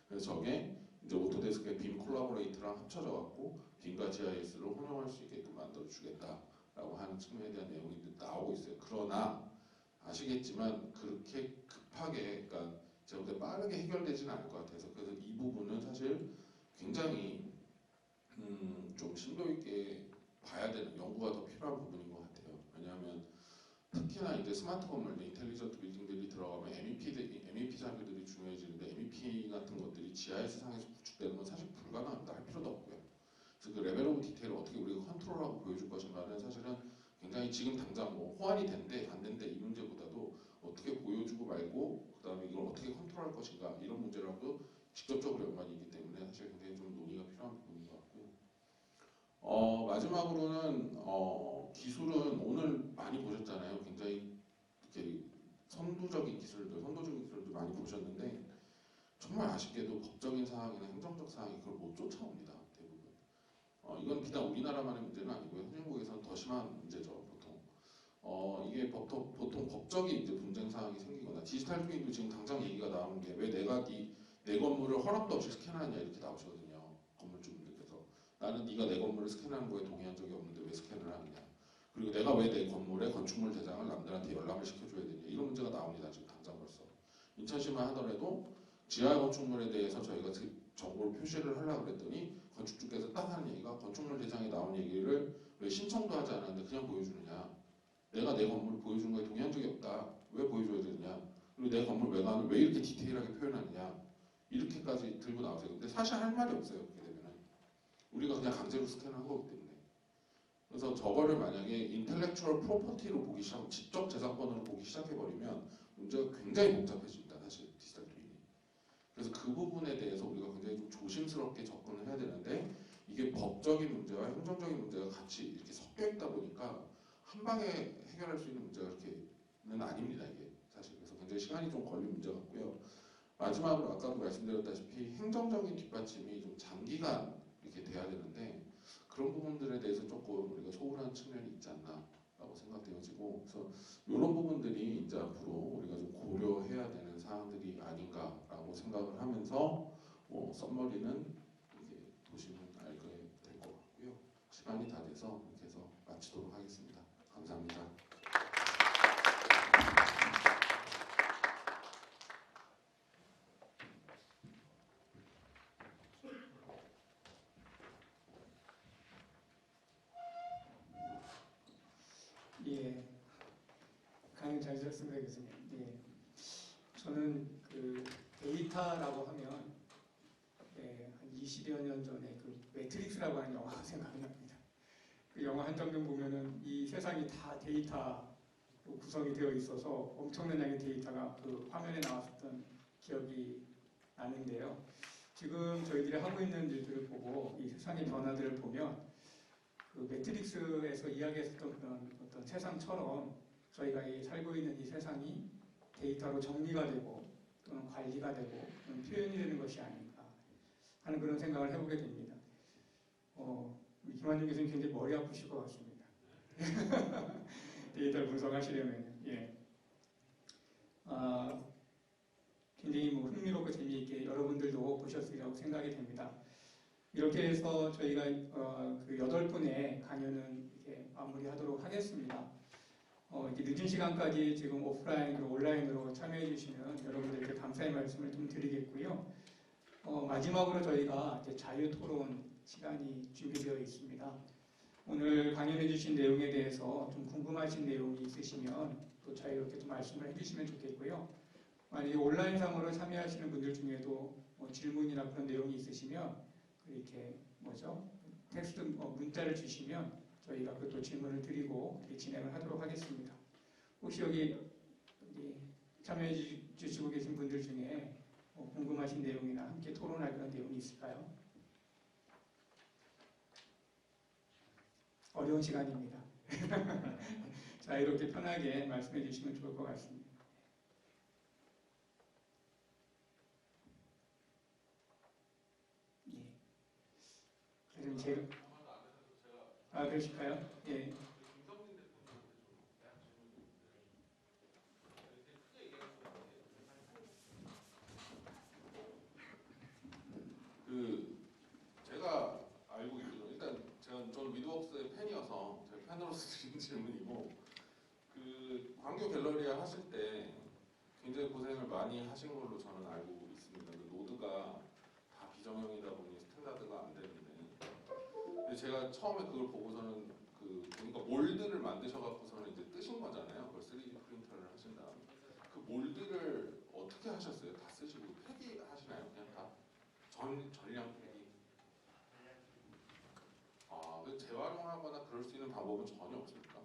그래서 저게 이제 오토데스크의 빔 콜라보레이터랑 합쳐져 갖고 빔과 GIS를 혼용할 수 있게끔 만들어 주겠다라고 하는 측면에 대한 내용이 나오고 있어요. 그러나 아시겠지만 그렇게 급하게, 그러니까 제가 볼 때 빠르게 해결되지는 않을 것 같아서 그래서 이 부분은 사실 굉장히 좀 심도 있게 봐야 되는 연구가 더 필요한 부분인 것 같아요. 왜냐하면 특히나 이제 스마트 건물, 인텔리전트 빌딩들이 들어가면 MEP 장비들이 중요해지는데 MEP 같은 것들이 GIS 상에서 구축되는 건 사실 불가능합니다. 할 필요도 없고요. 그래서 그 레벨 오브 디테일을 어떻게 우리가 컨트롤하고 보여줄 것인가는 사실은 굉장히 지금 당장 뭐 호환이 된대 안 된대 이 문제보다도 어떻게 보여주고 말고 그 다음에 이걸 어떻게 컨트롤할 것인가 이런 문제랑도 직접적으로 연관이 있기 때문에 사실 굉장히 좀 논의가 필요한 부분인 것 같고요. 마지막으로는 기술은 오늘 많이 보셨잖아요. 굉장히 이렇게 선도적인 기술들 많이 보셨는데 정말 아쉽게도 법적인 사항이나 행정적 사항이 그걸 못 쫓아옵니다. 대부분. 이건 비단 우리나라만의 문제는 아니고요. 선진국에서는 더 심한 문제죠. 보통. 이게 보통 법적인 이제 분쟁 사항이 생기거나 디지털 트윈도 지금 당장 얘기가 나오는 게 왜 내가 내 건물을 허락도 없이 스캔하느냐 이렇게 나오시거든요. 건물주분들께서 나는 네가 내 건물을 스캔하는 거에 동의한 적이 없는데 왜 스캔을 하느냐. 그리고 내가 왜 내 건물의 건축물 대장을 남들한테 연락을 시켜줘야 되냐 이런 문제가 나옵니다. 지금 당장 벌써. 인천시만 하더라도 지하 건축물에 대해서 저희가 정보를 표시를 하려고 그랬더니 건축주께서 딱 하는 얘기가 건축물 대장에 나온 얘기를 왜 신청도 하지 않았는데 그냥 보여주느냐. 내가 내 건물을 보여주는 거에 동의한 적이 없다. 왜 보여줘야 되느냐. 그리고 내 건물 외관을 왜 이렇게 디테일하게 표현하느냐. 이렇게까지 들고 나오세요. 근데 사실 할 말이 없어요. 그렇게 되면은. 우리가 그냥 강제로 스캔을 한 거기 때문에. 그래서 저거를 만약에 인텔렉추얼 프로퍼티로 보기 시작하면 지적 재산권으로 보기 시작해버리면 문제가 굉장히 복잡해집니다. 사실 디지털 트윈이. 그래서 그 부분에 대해서 우리가 굉장히 좀 조심스럽게 접근을 해야 되는데 이게 법적인 문제와 행정적인 문제가 같이 이렇게 섞여 있다 보니까 한 방에 해결할 수 있는 문제가 그렇게는 아닙니다. 이게 사실. 그래서 굉장히 시간이 좀 걸린 문제 같고요. 마지막으로 아까도 말씀드렸다시피 행정적인 뒷받침이 좀 장기간 이렇게 돼야 되는데 그런 부분들에 대해서 조금 우리가 소홀한 측면이 있지 않나라고 라고 생각되어지고, 그래서 이런 부분들이 이제 앞으로 우리가 좀 고려해야 되는 사항들이 아닌가라고 생각을 하면서 썸머리는 이제 보시면 알게 될 것 같고요. 시간이 다 돼서 이렇게 해서 마치도록 하겠습니다. 감사합니다. 예, 강의 잘 들었습니다, 교수님. 예, 저는 그 데이터라고 하면 한 20여 년 전에 그 매트릭스라고 하는 영화가 생각이 납니다. 그 영화 한 장면 보면은 이 세상이 다 데이터로 구성이 되어 있어서 엄청난 양의 데이터가 그 화면에 나왔었던 기억이 나는데요. 지금 저희들이 하고 있는 일들을 보고 이 세상의 변화들을 보면 그 매트릭스에서 이야기했었던 그런 어떤 세상처럼 저희가 살고 있는 이 세상이 데이터로 정리가 되고 또는 관리가 되고 또는 표현이 되는 것이 아닌가 하는 그런 생각을 해보게 됩니다. 우리 김한중 교수님 굉장히 머리 아프실 것 같습니다. 데이터를 분석하시려면 굉장히 흥미롭고 재미있게 여러분들도 보셨으리라고 생각이 됩니다. 이렇게 해서 저희가 그 8분의 강연은 이렇게 마무리하도록 하겠습니다. 이렇게 늦은 시간까지 지금 오프라인으로 온라인으로 참여해 주시는 여러분들께 감사의 말씀을 좀 드리겠고요. 마지막으로 저희가 이제 자유 토론 시간이 준비되어 있습니다. 오늘 강연해 주신 내용에 대해서 좀 궁금하신 내용이 있으시면 또 자유롭게 좀 말씀을 해주시면 좋겠고요. 만약에 온라인상으로 참여하시는 분들 중에도 질문이나 그런 내용이 있으시면 이렇게 텍스트 문자를 주시면 저희가 그것도 질문을 드리고 그렇게 진행을 하도록 하겠습니다. 혹시 여기 참여해 주시고 계신 분들 중에 궁금하신 내용이나 함께 토론할 그런 내용이 있을까요? 어려운 시간입니다. 자유롭게 편하게 말씀해 주시면 좋을 것 같습니다. 예. 그럼 제가 그러실까요? 예. 제가 알고 있기로 일단 저는 미드웍스의 팬이어서 제 팬으로서 드리는 질문이고, 그 광교 갤러리아 하실 때 굉장히 고생을 많이 하신 걸로 저는 알고 있습니다. 그 노드가 다 비정형이다 보니 스탠다드가 안 되는데, 근데 제가 처음에 그걸 보고서는 보니까 몰드를 만드셔갖고서는 이제 뜨신 거잖아요. 그걸 3D 프린터를 하신 다음에 그 몰드를 어떻게 하셨어요? 다 쓰시고 폐기 하시나요? 그냥 다 전량 폐기? 그 재활용하거나 그럴 수 있는 방법은 전혀 없습니까?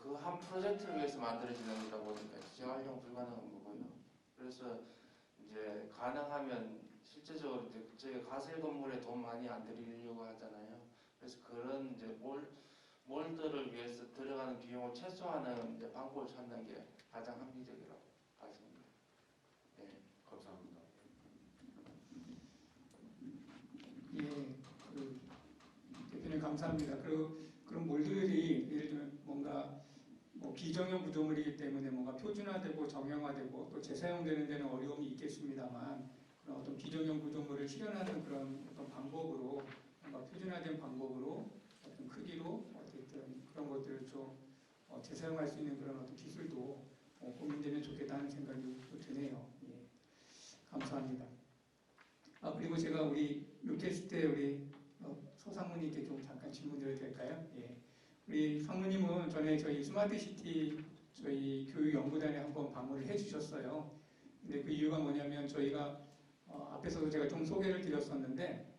그 한 프로젝트를 위해서 만들어지는 거다 보니까 재활용 불가능한 거고요. 그래서 이제 가능하면 실제적으로 이제 저희가 가설 건물에 돈 많이 안 들이려고 하잖아요. 그래서 그런 이제 몰드를 위해서 들어가는 비용을 최소화하는 이제 방법을 찾는 게 가장 합리적이라고 봤습니다. 네. 감사합니다. 예, 대표님 감사합니다. 그런 몰드들이 예를 들면 뭔가 비정형 구조물이기 때문에 뭔가 표준화되고 정형화되고 또 재사용되는 데는 어려움이 있겠습니다만, 그런 어떤 비정형 구조물을 실현하는 그런 어떤 방법으로 뭔가 표준화된 방법으로 어떤 크기로 어쨌든 그런 것들을 좀 재사용할 수 있는 그런 어떤 기술도 고민되면 좋겠다는 생각이 또 드네요. 예, 감사합니다. 그리고 제가 우리 루테스트 우리 서상무님께 좀 잠깐 질문드려도 될까요? 예. 우리 상무님은 전에 저희 스마트시티 저희 교육연구단에 한번 방문을 해주셨어요. 근데 그 이유가 뭐냐면 저희가 앞에서도 제가 좀 소개를 드렸었는데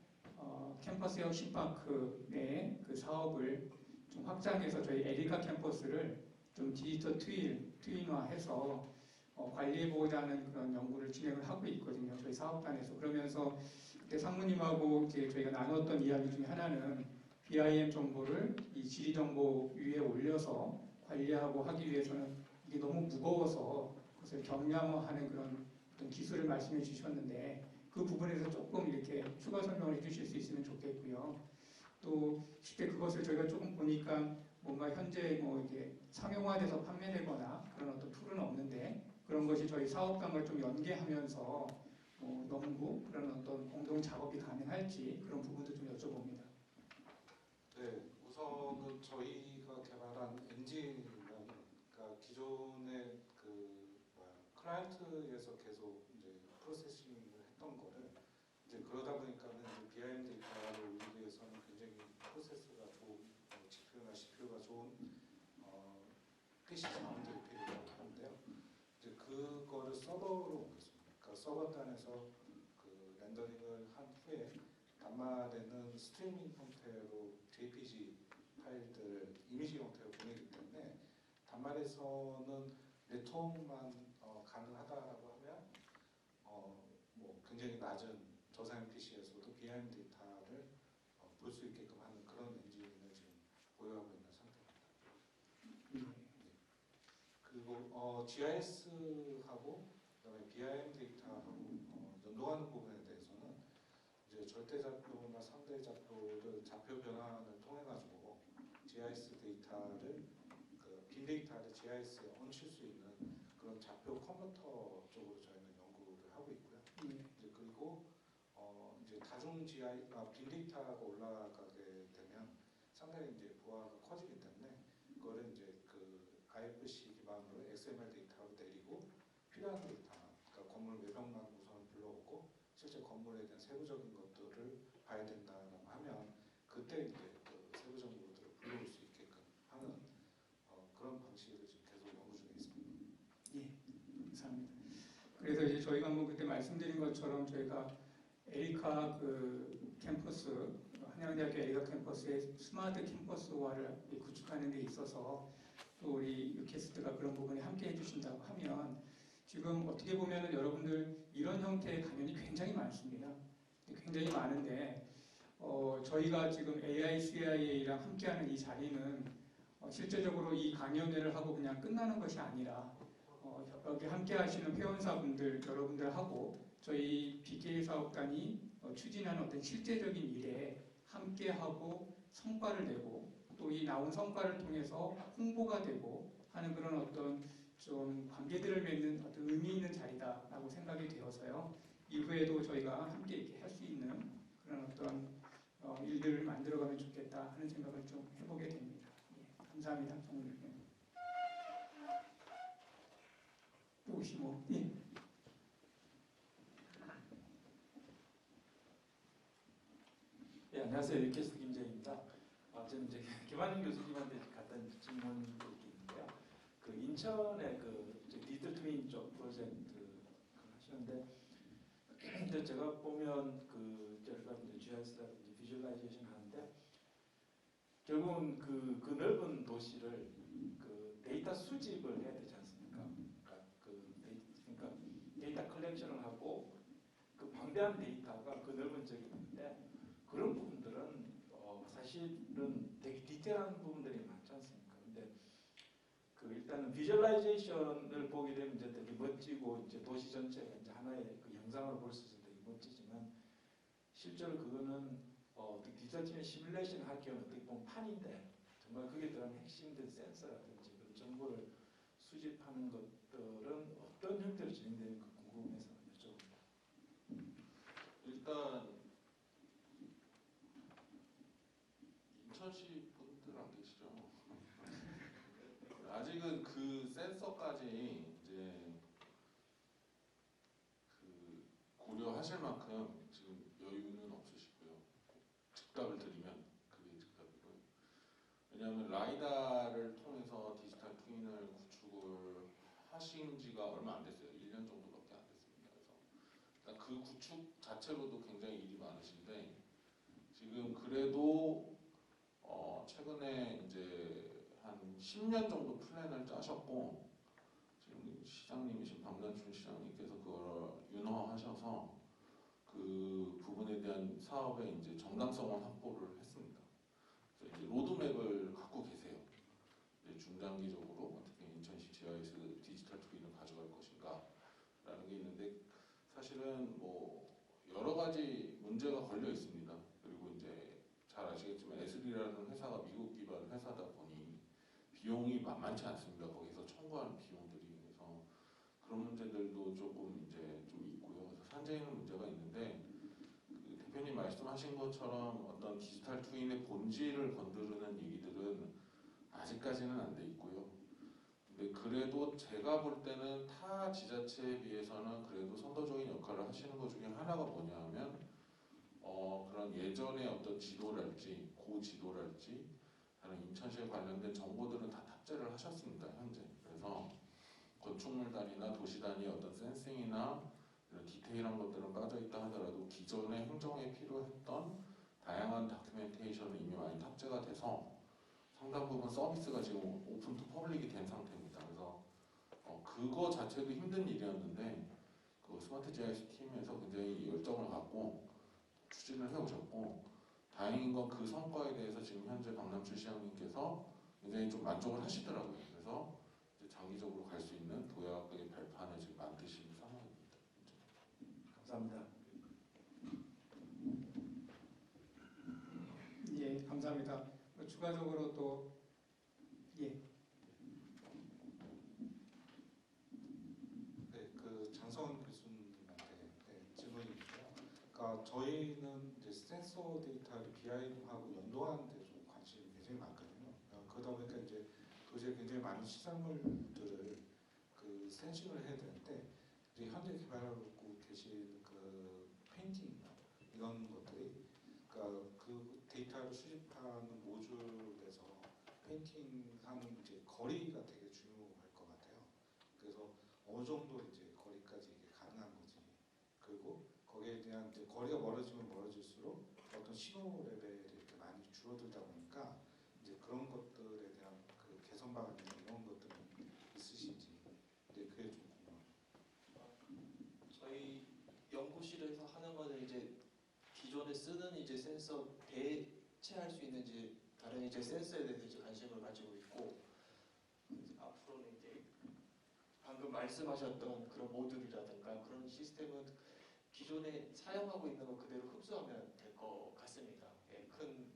캠퍼스 혁신파크 내 그 사업을 좀 확장해서 저희 에리카 캠퍼스를 좀 디지털 트윈화해서 관리해보고자 하는 그런 연구를 진행을 하고 있거든요. 저희 사업단에서. 그러면서 그때 상무님하고 이제 저희가 나눴던 이야기 중에 하나는 BIM 정보를 이 지리정보 위에 올려서 관리하고 하기 위해서는 이게 너무 무거워서 그것을 경량화하는 그런 어떤 기술을 말씀해 주셨는데 그 부분에서 조금 이렇게 추가 설명을 해주실 수 있으면 좋겠고요. 또 쉽게 그것을 저희가 조금 보니까 뭔가 현재 뭐 이게 상용화돼서 판매되거나 그런 어떤 툴은 없는데 그런 것이 저희 사업단과 좀 연계하면서 뭐 농구 그런 어떤 공동 작업이 가능할지 그런 부분도 좀 여쭤봅니다. 네, 우선은 저희가 개발한 엔진은 그러니까 기존의 클라이언트에서 계속 이제 프로세싱을 했던 거를 이제 그러다 보니까는 BIM 데이터를 올리기 위해서는 굉장히 프로세스가 좋은 GPU나 CPU가 좋은 PC 사운드를 필요로 하는데요. 이제 그거를 서버로 옮겼습니다. 그러니까 서버 단에서 그 렌더링을 한 후에 단말에는 스트리밍 형태로 JPG 파일들을 이미지 형태로 보내기 때문에 단말에서는 네트워크만 가능하다라고 하면 뭐 굉장히 낮은 저사양 PC에서도 BIM 데이터를 볼 수 있게끔 하는 그런 엔진을 지금 보유하고 있는 상태입니다. 그리고 GIS하고 그다음에 BIM 데이터하고 연동하는 부분에 대해서는 이제 절대잡표나 상대잡표를 좌표 변환을 통해 가지고 GIS 데이터를 빈 데이터를 GIS에 얹힐 수 있는 그런 좌표 컨버터 쪽으로 저희는 연구를 하고 있고요. 이제 그리고 이제 다중 빈 데이터가 올라가게 되면 상당히 이제 부하가 커지기 때문에 그거를 이제 그 IFC 기반으로 XML 데이터로 내리고 필요한 데이터만, 그러니까 건물 외벽만 우선 불러오고 실제 건물에 대한 세부적인 것들을 봐야 된다라고 하면 그때 이제 그 세부적인 것들을 불러올 수 있게끔 하는 그런 방식을 지금 계속 연구 중에 있습니다. 예, 감사합니다. 그래서 이제 저희가 뭐 그때 말씀드린 것처럼 저희가 에리카 그 캠퍼스, 한양대학교 에리카 캠퍼스의 스마트 캠퍼스화를 구축하는 데 있어서 또 우리 유캐스트가 그런 부분에 함께 해주신다고 하면 지금 어떻게 보면은 여러분들 이런 형태의 강연이 굉장히 많습니다. 굉장히 많은데 저희가 지금 AICIA랑 함께하는 이 자리는 실제적으로 이 강연회를 하고 그냥 끝나는 것이 아니라 여기 함께하시는 회원사분들 여러분들하고 저희 BK 사업단이 추진하는 어떤 실제적인 일에 함께하고 성과를 내고 또 이 나온 성과를 통해서 홍보가 되고 하는 그런 어떤 좀 관계들을 맺는 어떤 의미 있는 자리다라고 생각이 되어서요. 이후에도 저희가 함께 이렇게 할 수 있는 그런 어떤 일들을 만들어가면 좋겠다 하는 생각을 좀 해보게 됩니다. 예, 감사합니다. 정말. 또 혹시 뭐 예. 네, 안녕하세요. 유캐스트 김재입니다. 저는 이제 김한인 교수님한테 갖다 질문이 있는데요. 그 인천의 그 디지털 트윈 쪽 프로젝트 하시는데, 근데 제가 보면 그 여러 가지 GIS라든지 비주얼라이제이션 하는데 결국은 그 넓은 도시를 그 데이터 수집을 해야 되지 않습니까? 그러니까 데이터 컬렉션을 하고 그 방대한 데이터가 그 넓은 지역에 있는데 그런 부분들은 사실은 되게 디테일한 부분들이 많지 않습니까? 근데 그 일단은 비주얼라이제이션을 보게 되면 이제 되게 멋지고 이제 도시 전체가 이제 하나의 그 영상으로 볼 수 있어서 되게 멋지지만 실제로 그거는 디지털 트윈 시뮬레이션 할 경우는 어떻게 보면 판인데 정말 그게 들어간 핵심된 센서라든지 그런 정보를 수집하는 것들은 어떤 형태로 진행되는가 궁금해서 여쭤봅니다. 일단 인천시 분들 안 계시죠? 아직은 그 센서까지 이제 그 고려하실 만큼 지금 여유는 없으시고요. 즉답을 드리면 그게 즉답이고요. 왜냐하면 라이다를 통해서 디지털 트윈을 구축을 하신 지가 얼마 안 됐어요. 1년 정도밖에 안 됐습니다. 그래서 일단 그 구축 자체로도 굉장히 일이 많으신데 지금 그래도 최근에 이제 한 10년 정도 플랜을 짜셨고 지금 시장님이신 박난춘 시장님께서 그걸 윤허하셔서 그 부분에 대한 사업의 이제 정당성을 확보를 했습니다. 그래서 이제 로드맵을 갖고 계세요. 이제 중단기적으로 어떻게 인천시 GIS 디지털 트윈을 가져갈 것인가라는 게 있는데 사실은 뭐 여러 가지 문제가 걸려 있습니다. 그리고 이제 잘 아시겠지만 에슬이라는 회사가 미국 기반 회사다 보니 비용이 만만치 않습니다. 거기서 청구하는 비용들이. 그래서 그런 문제들도 조금 이제 좀 있고요. 그래서 산재에는 문제가 있는데 그 대표님 말씀하신 것처럼 어떤 디지털 트윈의 본질을 건드리는 얘기들은 아직까지는 안 돼 있고요. 근데 그래도 제가 볼 때는 타 지자체에 비해서는 그래도 선도적인 역할을 하시는 것 중에 하나가 뭐냐 하면 그런 예전의 어떤 지도랄지 고지도랄지 다른 인천시에 관련된 정보들은 다 탑재를 하셨습니다. 현재. 그래서 건축물 단위나 도시 단위의 어떤 센싱이나 이런 디테일한 것들은 빠져있다 하더라도 기존의 행정에 필요했던 다양한 다큐멘테이션은 이미 많이 탑재가 돼서 상당 부분 서비스가 지금 오픈 투 퍼블릭이 된 상태입니다. 그래서 그거 자체도 힘든 일이었는데 그 스마트 GIS 팀에서 굉장히 열정을 갖고 추진을 해오셨고 다행인 건 그 성과에 대해서 지금 현재 박남출 시장님께서 굉장히 좀 만족을 하시더라고요. 그래서 이제 장기적으로 갈 수 있는 도약의 발판을 지금 만드시는 상황입니다. 감사합니다. 예, 감사합니다. 추가적으로 또 예. 네, 그 장성원 교수님한테 질문인데요. 그러니까 저희는 이제 센서 데이터를 BIM하고 연동하는 데 좀 관심이 굉장히 많거든요. 그러다 보니까 이제 도시에 굉장히 많은 시설물들을 그 센싱을 해야 되는데 이제 현재 개발하고 계신 그 페인팅 이런 것들이 그러니까 그 데이터를 수집하는 모듈에서 페인팅하는 이제 거리가 되게 중요할 것 같아요. 그래서 어느 정도 이제 거리까지 이게 가능한 건지 그리고 거기에 대한 이제 거리가 멀어지면 멀어질수록 어떤 신호 레벨이 이렇게 많이 줄어들다 보니까 이제 그런 것들에 대한 그 개선 방안이나 이런 것들은 있으신지 이제 그게 좀 궁금합니다. 저희 연구실에서 하는 거는 이제 기존에 쓰는 이제 센서 대체할 수 있는 이제 다른 이제 센서에 대해서 이제 관심을 가지고 있고 앞으로는 이제 방금 말씀하셨던 그런 모듈이라든가 그런 시스템은 기존에 사용하고 있는 거 그대로 흡수하면 될 것 같습니다. 예, 큰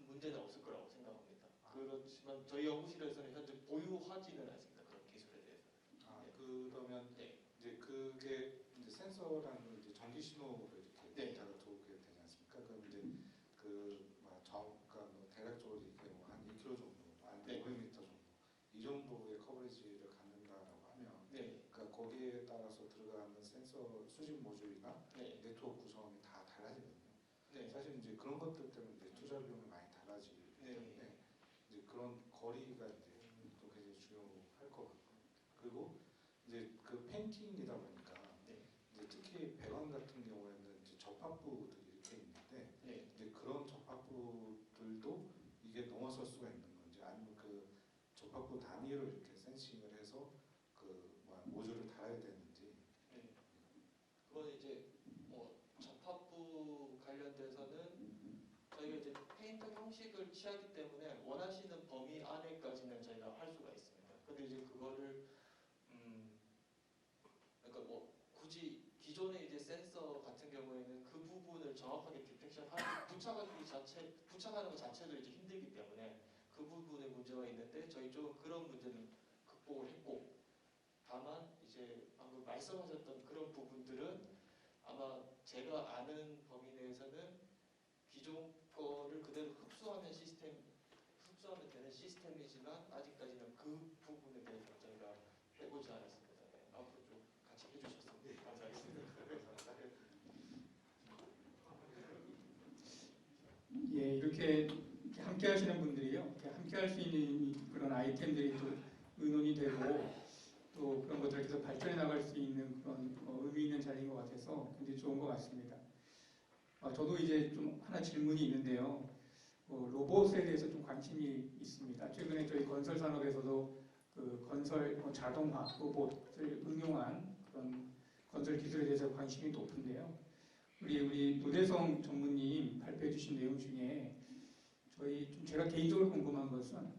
문제는 없을 거라고 생각합니다. 그렇지만 저희 연구실에서는 현재 보유하지는 않습니다. 그런 기술에 대해서. 그러면 네. 이제 그게 이제 센서라는 이제 전기 신호를 이렇게 네. 데이터가 들어오게 되지 않습니까? 그럼 이제 그뭐 대략적으로 이렇게 뭐한 2km 정도, 한 네. 500m 정도 이 정도의 커버리지를 갖는다라고 하면, 네. 그러니까 거기에 따라서 들어가는 센서 수집 모듈이나 네. 네트워크 구성이 다 달라지거든요. 네. 사실 이제 그런 것들 때문에 이제 투자 비용이 많이 달라지기 때문에 이제 그런 거리가 이제 또 굉장히 중요할 것 같고 그리고 이제 그 페인팅이다 보니까 이제 특히 배관 같은 경우에는 이제 접합부들이 이렇게 있는데 이제 그런 접합부들도 이게 넘어설 수가 있는 건지 아니면 그 접합부 단위로 이렇게 센싱을 해서 그 모듈을 달아야 되는지. 그건 이제 접합부 관련돼서는 저희가 이제 페인터 형식을 취하기 때문에 원하시는 범위 안에까지는 저희가 할 수가 있습니다. 근데 이제 그거를 그러니까 굳이 기존의 이제 센서 같은 경우에는 그 부분을 정확하게 부착하는 것 자체도 이제 힘들기 때문에 그 부분에 문제가 있는데 저희 쪽은 그런 문제는 극복을 했고 다만 이제 방금 말씀하셨던 그런 부분들은 아마 제가 아는 범위 내에서는 기존 거를 그대로 흡수하면 되는 시스템이지만 아직까지는 그 부분에 대해서 저희가 해보지 않았습니다. 네, 앞으로 좀 같이 해주셨으면 감사하겠습니다. 예, 이렇게 함께 하시는 분들이요. 이렇게 함께 할 수 있는 그런 아이템들이 또 의논이 되고 또 그런 것들을 계속 발전해 나갈 수 있는 그런 의미 있는 자리인 것 같아서 굉장히 좋은 것 같습니다. 저도 이제 좀 하나 질문이 있는데요. 로봇에 대해서 좀 관심이 있습니다. 최근에 저희 건설 산업에서도 그 건설 자동화 로봇을 응용한 그런 건설 기술에 대해서 관심이 높은데요. 우리 노대성 전무님 발표해 주신 내용 중에 제가 개인적으로 궁금한 것은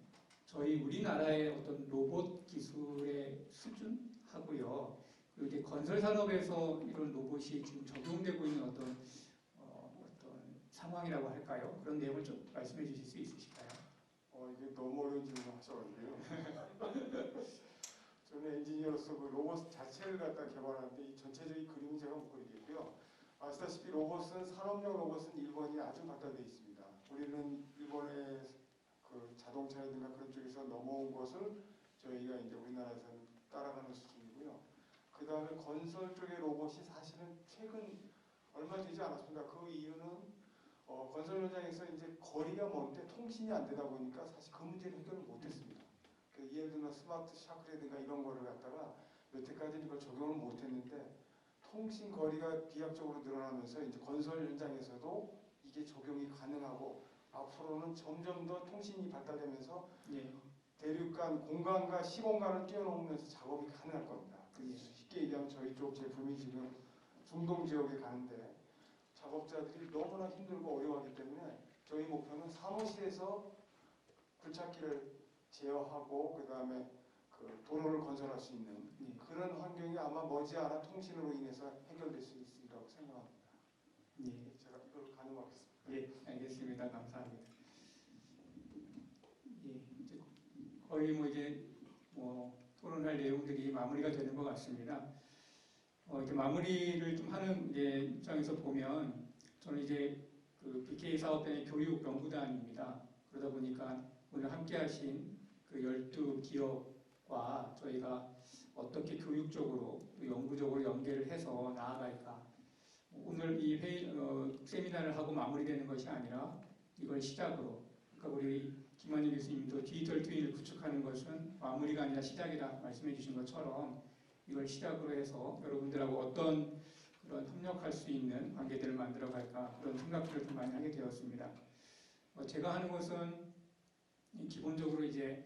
저희 우리나라의 어떤 로봇 기술의 수준하고요. 그리고 이제 건설 산업에서 이런 로봇이 지금 적용되고 있는 어떤 상황이라고 할까요? 그런 내용을 좀 말씀해 주실 수 있으실까요? 이게 너무 어려운 질문 하셔가지고요. 저는 엔지니어로서 그 로봇 자체를 갖다 개발하는데 이 전체적인 그림은 제가 못 그리겠고요. 아시다시피 로봇은 산업용 로봇은 일본이 아주 발달되어 있습니다. 우리는 일본의 그 자동차라든가 그런 쪽에서 넘어온 것을 저희가 이제 우리나라에서는 따라가는 수준이고요. 그 다음에 건설 쪽의 로봇이 사실은 최근 얼마 되지 않았습니다. 그 이유는 건설 현장에서 이제 거리가 먼데 통신이 안 되다 보니까 사실 그 문제를 해결을 못했습니다. 예를 들면 스마트 샤크라든가 이런 거를 갖다가 여태까지는 이걸 적용을 못했는데 통신 거리가 비약적으로 늘어나면서 이제 건설 현장에서도 이게 적용이 가능하고 앞으로는 점점 더 통신이 발달되면서 대륙간 공간과 시공간을 뛰어넘으면서 작업이 가능할 겁니다. 쉽게 얘기하면 저희 쪽 제품이 지금 중동 지역에 가는데 작업자들이 너무나 힘들고 어려워하기 때문에 저희 목표는 사무실에서 굴착기를 제어하고 그 다음에 그 도로를 건설할 수 있는 그런 환경이 아마 머지않아 통신으로 인해서 해결될 수 있으리라고 생각합니다. 제가 이걸 가능하겠습니다. 예, 알겠습니다. 감사합니다. 예, 이제 거의 이제 토론할 내용들이 마무리가 되는 것 같습니다. 이렇게 마무리를 좀 하는 입장에서 보면 저는 이제 그 BK 사업단의 교육 연구단입니다. 그러다 보니까 오늘 함께하신 그 12기업과 저희가 어떻게 교육적으로 또 연구적으로 연계를 해서 나아갈까. 오늘 이 회의, 세미나를 하고 마무리되는 것이 아니라 이걸 시작으로, 그러니까 우리 김환영 교수님도 디지털 트윈을 구축하는 것은 마무리가 아니라 시작이다 말씀해 주신 것처럼 이걸 시작으로 해서 여러분들하고 어떤 그런 협력할 수 있는 관계들을 만들어 갈까 그런 생각들을 좀 많이 하게 되었습니다. 제가 하는 것은 기본적으로 이제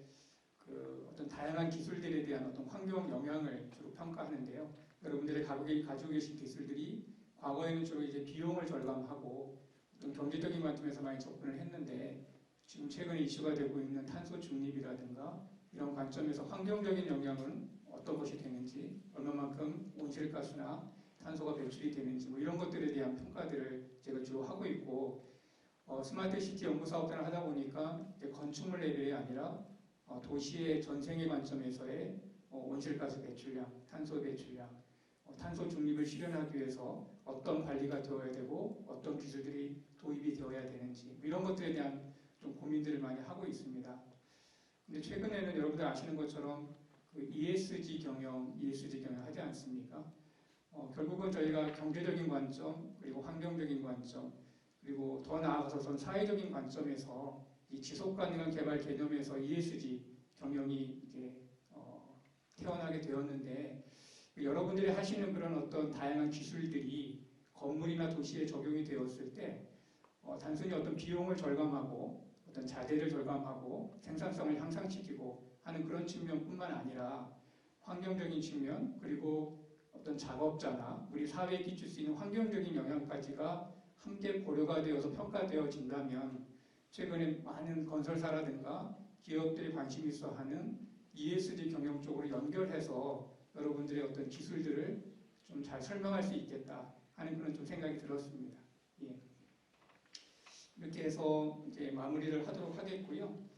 그 어떤 다양한 기술들에 대한 어떤 환경 영향을 주로 평가하는데요. 여러분들이 가지고 계신 기술들이 과거에는 주로 이제 비용을 절감하고 어떤 경제적인 관점에서 많이 접근을 했는데 지금 최근에 이슈가 되고 있는 탄소 중립이라든가 이런 관점에서 환경적인 영향은 어떤 것이 되는지, 얼마만큼 온실가스나 탄소가 배출이 되는지 이런 것들에 대한 평가들을 제가 주로 하고 있고 스마트 시티 연구 사업단을 하다 보니까 이제 건축물 레벨이 아니라 도시의 전생의 관점에서의 온실가스 배출량, 탄소 배출량, 탄소 중립을 실현하기 위해서 어떤 관리가 되어야 되고 어떤 기술들이 도입이 되어야 되는지 이런 것들에 대한 좀 고민들을 많이 하고 있습니다. 근데 최근에는 여러분들 아시는 것처럼 그 ESG 경영 하지 않습니까? 결국은 저희가 경제적인 관점, 그리고 환경적인 관점, 그리고 더 나아가서선 사회적인 관점에서 이 지속 가능한 개발 개념에서 ESG 경영이 이제 태어나게 되었는데 여러분들이 하시는 그런 어떤 다양한 기술들이 건물이나 도시에 적용이 되었을 때 단순히 어떤 비용을 절감하고 어떤 자재를 절감하고 생산성을 향상시키고 하는 그런 측면뿐만 아니라 환경적인 측면 그리고 어떤 작업자나 우리 사회에 끼칠 수 있는 환경적인 영향까지가 함께 고려가 되어서 평가되어진다면 최근에 많은 건설사라든가 기업들이 관심 있어 하는 ESG 경영 쪽으로 연결해서 여러분들의 어떤 기술들을 좀 잘 설명할 수 있겠다 하는 그런 좀 생각이 들었습니다. 예. 이렇게 해서 이제 마무리를 하도록 하겠고요.